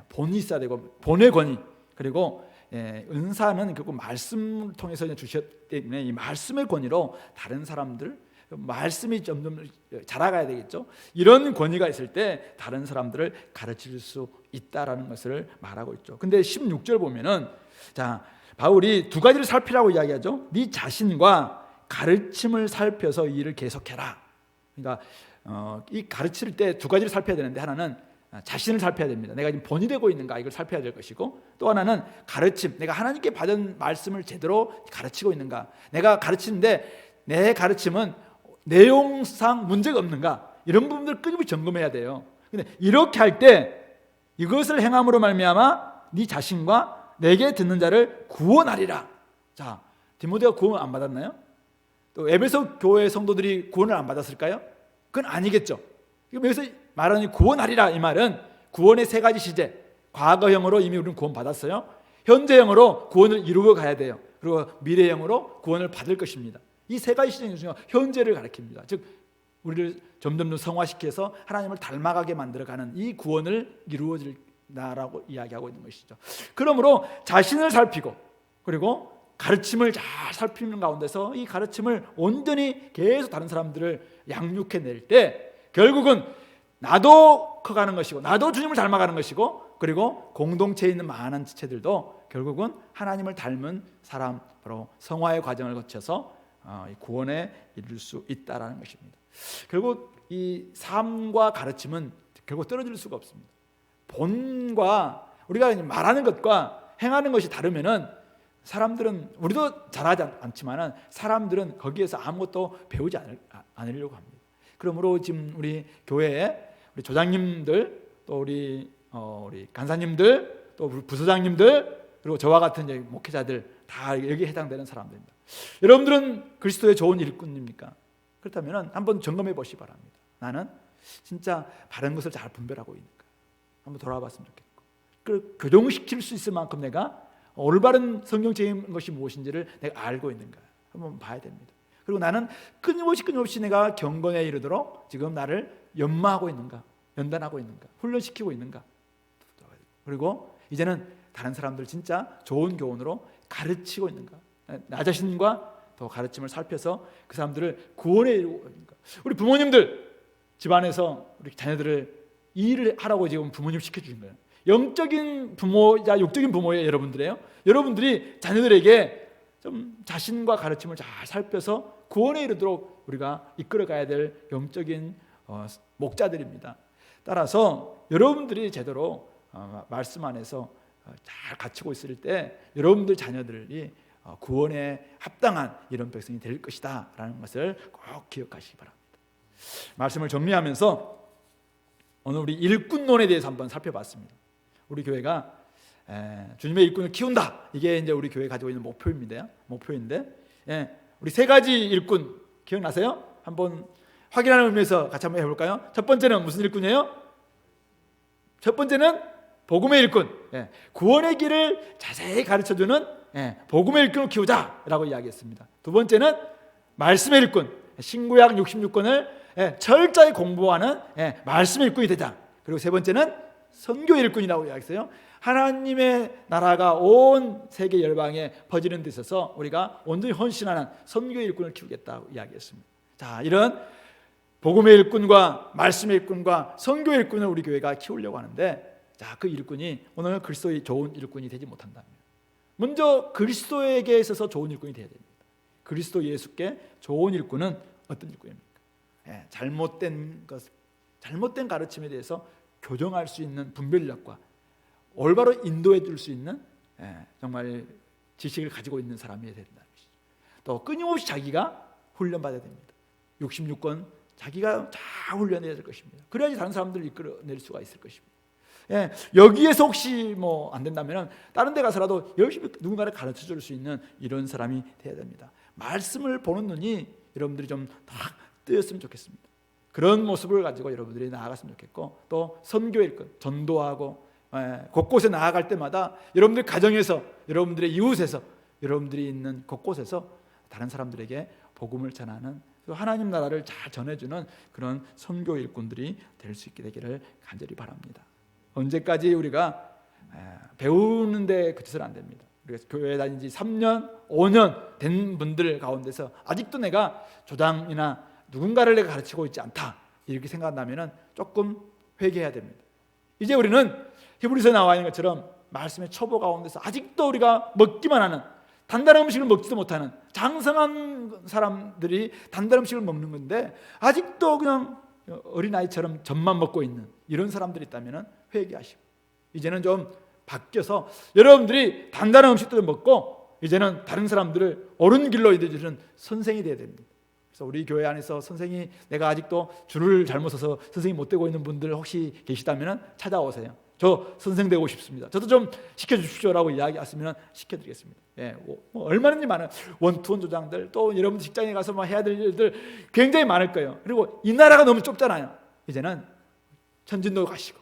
본이 있어야 되고 본의 권위, 그리고 은사는 결국 말씀을 통해서 주셨기 때문에 이 말씀의 권위로 다른 사람들 말씀이 점점 자라가야 되겠죠. 이런 권위가 있을 때 다른 사람들을 가르칠 수 있다라는 것을 말하고 있죠. 근데 16절 보면은 자 바울이 두 가지를 살피라고 이야기하죠. 네 자신과 가르침을 살펴서 이 일을 계속해라. 그러니까 이 가르칠 때 두 가지를 살펴야 되는데 하나는 자신을 살펴야 됩니다. 내가 지금 본이 되고 있는가 이걸 살펴야 될 것이고, 또 하나는 가르침, 내가 하나님께 받은 말씀을 제대로 가르치고 있는가, 내가 가르치는데 내 가르침은 내용상 문제가 없는가, 이런 부분들을 끊임없이 점검해야 돼요. 근데 이렇게 할 때 이것을 행함으로 말미암아 네 자신과 내게 듣는 자를 구원하리라. 자, 디모데가 구원 안 받았나요? 또 에베소 교회 성도들이 구원을 안 받았을까요? 그건 아니겠죠. 여기서 말하는 구원하리라, 이 말은 구원의 세 가지 시제, 과거형으로 이미 우리는 구원 받았어요. 현재형으로 구원을 이루어 가야 돼요. 그리고 미래형으로 구원을 받을 것입니다. 이 세 가지 시제 중에 현재를 가리킵니다. 즉 우리를 점점 성화시켜서 하나님을 닮아가게 만들어가는 이 구원을 이루어질다라고 이야기하고 있는 것이죠. 그러므로 자신을 살피고 그리고 가르침을 잘 살피는 가운데서 이 가르침을 온전히 계속 다른 사람들을 양육해낼 때 결국은 나도 커가는 것이고 나도 주님을 닮아가는 것이고, 그리고 공동체에 있는 많은 지체들도 결국은 하나님을 닮은 사람으로 성화의 과정을 거쳐서 구원에 이룰 수 있다라는 것입니다. 결국 이 삶과 가르침은 결국 떨어질 수가 없습니다. 본과 우리가 말하는 것과 행하는 것이 다르면은 사람들은, 우리도 잘하지 않지만은 사람들은 거기에서 아무것도 배우지 않으려고 합니다. 그러므로 지금 우리 교회에 우리 조장님들, 또 우리 간사님들, 또 우리 부서장님들, 그리고 저와 같은 이제 목회자들 다 여기에 해당되는 사람들입니다. 여러분들은 그리스도의 좋은 일꾼입니까? 그렇다면 한번 점검해 보시기 바랍니다. 나는 진짜 바른 것을 잘 분별하고 있는가? 한번 돌아봤으면 좋겠고, 그 교정시킬 수 있을 만큼 내가 올바른 성경적인 것이 무엇인지를 내가 알고 있는가 한번 봐야 됩니다. 그리고 나는 끊임없이 내가 경건에 이르도록 지금 나를 연마하고 있는가, 연단하고 있는가, 훈련시키고 있는가. 그리고 이제는 다른 사람들 진짜 좋은 교훈으로 가르치고 있는가, 나 자신과 더 가르침을 살펴서 그 사람들을 구원에 이르고 있는가. 우리 부모님들 집안에서 우리 자녀들을 일을 하라고 지금 부모님 시켜주신 거예요. 영적인 부모자 육적인 부모예요. 여러분들이 자녀들에게 좀 자신과 가르침을 잘 살펴서 구원에 이르도록 우리가 이끌어가야 될 영적인 목자들입니다. 따라서 여러분들이 제대로 말씀 안에서 잘 갖추고 있을 때 여러분들 자녀들이 구원에 합당한 이런 백성이 될 것이다 라는 것을 꼭 기억하시기 바랍니다. 말씀을 정리하면서 오늘 우리 일꾼론에 대해서 한번 살펴봤습니다. 우리 교회가 주님의 일꾼을 키운다, 이게 이제 우리 교회 가지고 있는 목표인데 우리 세 가지 일꾼 기억나세요? 한번 확인하는 의미에서 같이 한번 해볼까요? 첫 번째는 무슨 일꾼이에요? 첫 번째는 복음의 일꾼, 구원의 길을 자세히 가르쳐주는 복음의 일꾼을 키우자라고 이야기했습니다. 두 번째는 말씀의 일꾼, 신구약 66권을 철저히 공부하는 말씀의 일꾼이 되자. 그리고 세 번째는 선교의 일꾼이라고 이야기했어요. 하나님의 나라가 온 세계 열방에 퍼지는 데 있어서 우리가 온전히 헌신하는 선교의 일꾼을 키우겠다고 이야기했습니다. 자, 이런 복음의 일꾼과 말씀의 일꾼과 선교의 일꾼을 우리 교회가 키우려고 하는데, 자, 그 일꾼이 오늘 그리스도의 좋은 일꾼이 되지 못한다면 먼저 그리스도에게 있어서 좋은 일꾼이 되어야 됩니다. 그리스도 예수께 좋은 일꾼은 어떤 일꾼입니까? 잘못된 가르침에 대해서 교정할 수 있는 분별력과 올바로 인도해 줄 수 있는 정말 지식을 가지고 있는 사람이 된다는 것이죠. 또 끊임없이 자기가 훈련받아야 됩니다. 66권 자기가 잘 훈련해야 될 것입니다. 그래야지 다른 사람들을 이끌어낼 수가 있을 것입니다. 여기에서 혹시 안 된다면 다른 데 가서라도 열심히 누군가를 가르쳐 줄 수 있는 이런 사람이 돼야 됩니다. 말씀을 보는 눈이 여러분들이 좀 딱 뜨였으면 좋겠습니다. 그런 모습을 가지고 여러분들이 나아갔으면 좋겠고, 또 선교의 일꾼, 전도하고 곳곳에 나아갈 때마다 여러분들 가정에서, 여러분들의 이웃에서, 여러분들이 있는 곳곳에서 다른 사람들에게 복음을 전하는, 하나님 나라를 잘 전해주는 그런 선교 일꾼들이 될 수 있게 되기를 간절히 바랍니다. 언제까지 우리가 배우는 데 그쳐서는 안 됩니다. 우리가 교회 다닌 지 3년, 5년 된 분들 가운데서 아직도 내가 조장이나 누군가를 내가 가르치고 있지 않다, 이렇게 생각한다면 조금 회개해야 됩니다. 이제 우리는 히브리서에 나와 있는 것처럼 말씀의 초보 가운데서 아직도 우리가 먹기만 하는, 단단한 음식을 먹지도 못하는 장성한 사람들이 단단한 음식을 먹는 건데 아직도 그냥 어린아이처럼 젖만 먹고 있는 이런 사람들이 있다면 회개하시고 이제는 좀 바뀌어서 여러분들이 단단한 음식들을 먹고 이제는 다른 사람들을 옳은 길로 이끌어주는 선생이 되어야 됩니다. 그래서 우리 교회 안에서 선생이 내가 아직도 줄을 잘못 서서 선생이 못 되고 있는 분들 혹시 계시다면 찾아오세요. 저 선생 되고 싶습니다. 저도 좀 시켜주십시오라고 이야기하시면 시켜드리겠습니다. 예, 뭐 얼마든지 많은 원투원 조장들 또 여러분 직장에 가서 뭐 해야 될 일들 굉장히 많을 거예요. 그리고 이 나라가 너무 좁잖아요. 이제는 천진도 가시고,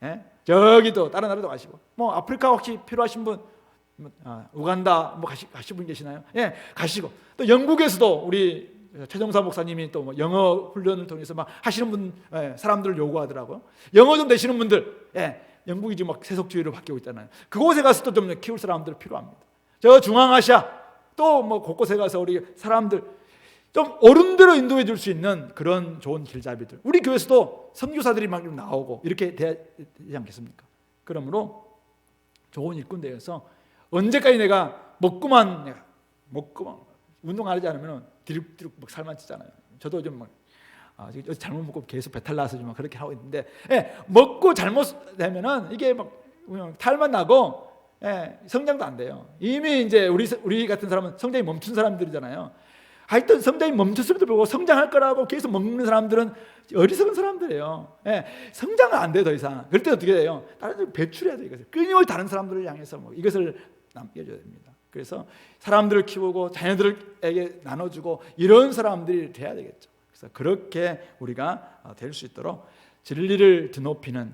예? 저기도 다른 나라도 가시고, 뭐 아프리카 혹시 필요하신 분, 우간다 뭐 가실 분 계시나요? 예, 가시고 또 영국에서도 우리 최정사 목사님이 또 뭐 영어 훈련을 통해서 막 하시는 분, 사람들을 요구하더라고요. 영어 좀 되시는 분들, 영국이 지금 막 세속주의로 바뀌고 있잖아요. 그곳에 가서 또 좀 키울 사람들 필요합니다. 저 중앙아시아 또 뭐 곳곳에 가서 우리 사람들 좀 옳은 대로 인도해 줄 수 있는 그런 좋은 길잡이들. 우리 교회에서도 선교사들이 막 나오고 이렇게 되지 않겠습니까? 그러므로 좋은 일꾼 되어서 언제까지 내가 먹고만 운동 안 하지 않으면 디룩디룩 막 살만 찌잖아요. 저도 좀 막 잘못 먹고 계속 배탈 나서 좀 그렇게 하고 있는데, 먹고 잘못되면은 이게 막 탈만 나고, 성장도 안 돼요. 이미 이제 우리 같은 사람은 성장이 멈춘 사람들이잖아요. 하여튼 성장이 멈췄음에도 불구하고 성장할 거라고 계속 먹는 사람들은 어리석은 사람들이에요. 성장은 안 돼요, 더 이상. 그럴 때 어떻게 돼요? 다른 데 배출해야 돼요. 이것을 끊임없이 다른 사람들을 향해서 이것을 남겨줘야 됩니다. 그래서 사람들을 키우고 자녀들에게 나눠주고 이런 사람들이 돼야 되겠죠. 그래서 그렇게 우리가 될 수 있도록 진리를 드높이는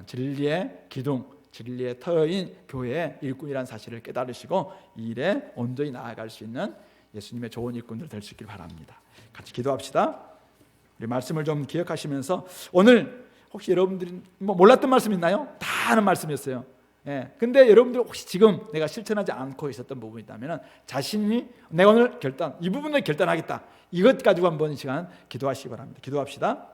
진리의 기둥, 진리의 터인 교회의 일꾼이라는 사실을 깨달으시고 이 일에 온전히 나아갈 수 있는 예수님의 좋은 일꾼들 될 수 있길 바랍니다. 같이 기도합시다. 우리 말씀을 좀 기억하시면서 오늘 혹시 여러분들이 뭐 몰랐던 말씀 있나요? 다 아는 말씀이었어요. 근데 여러분들 혹시 지금 내가 실천하지 않고 있었던 부분이 있다면 자신이 내가 오늘 이 부분을 결단하겠다. 이것 가지고 한번 이 시간 기도하시기 바랍니다. 기도합시다.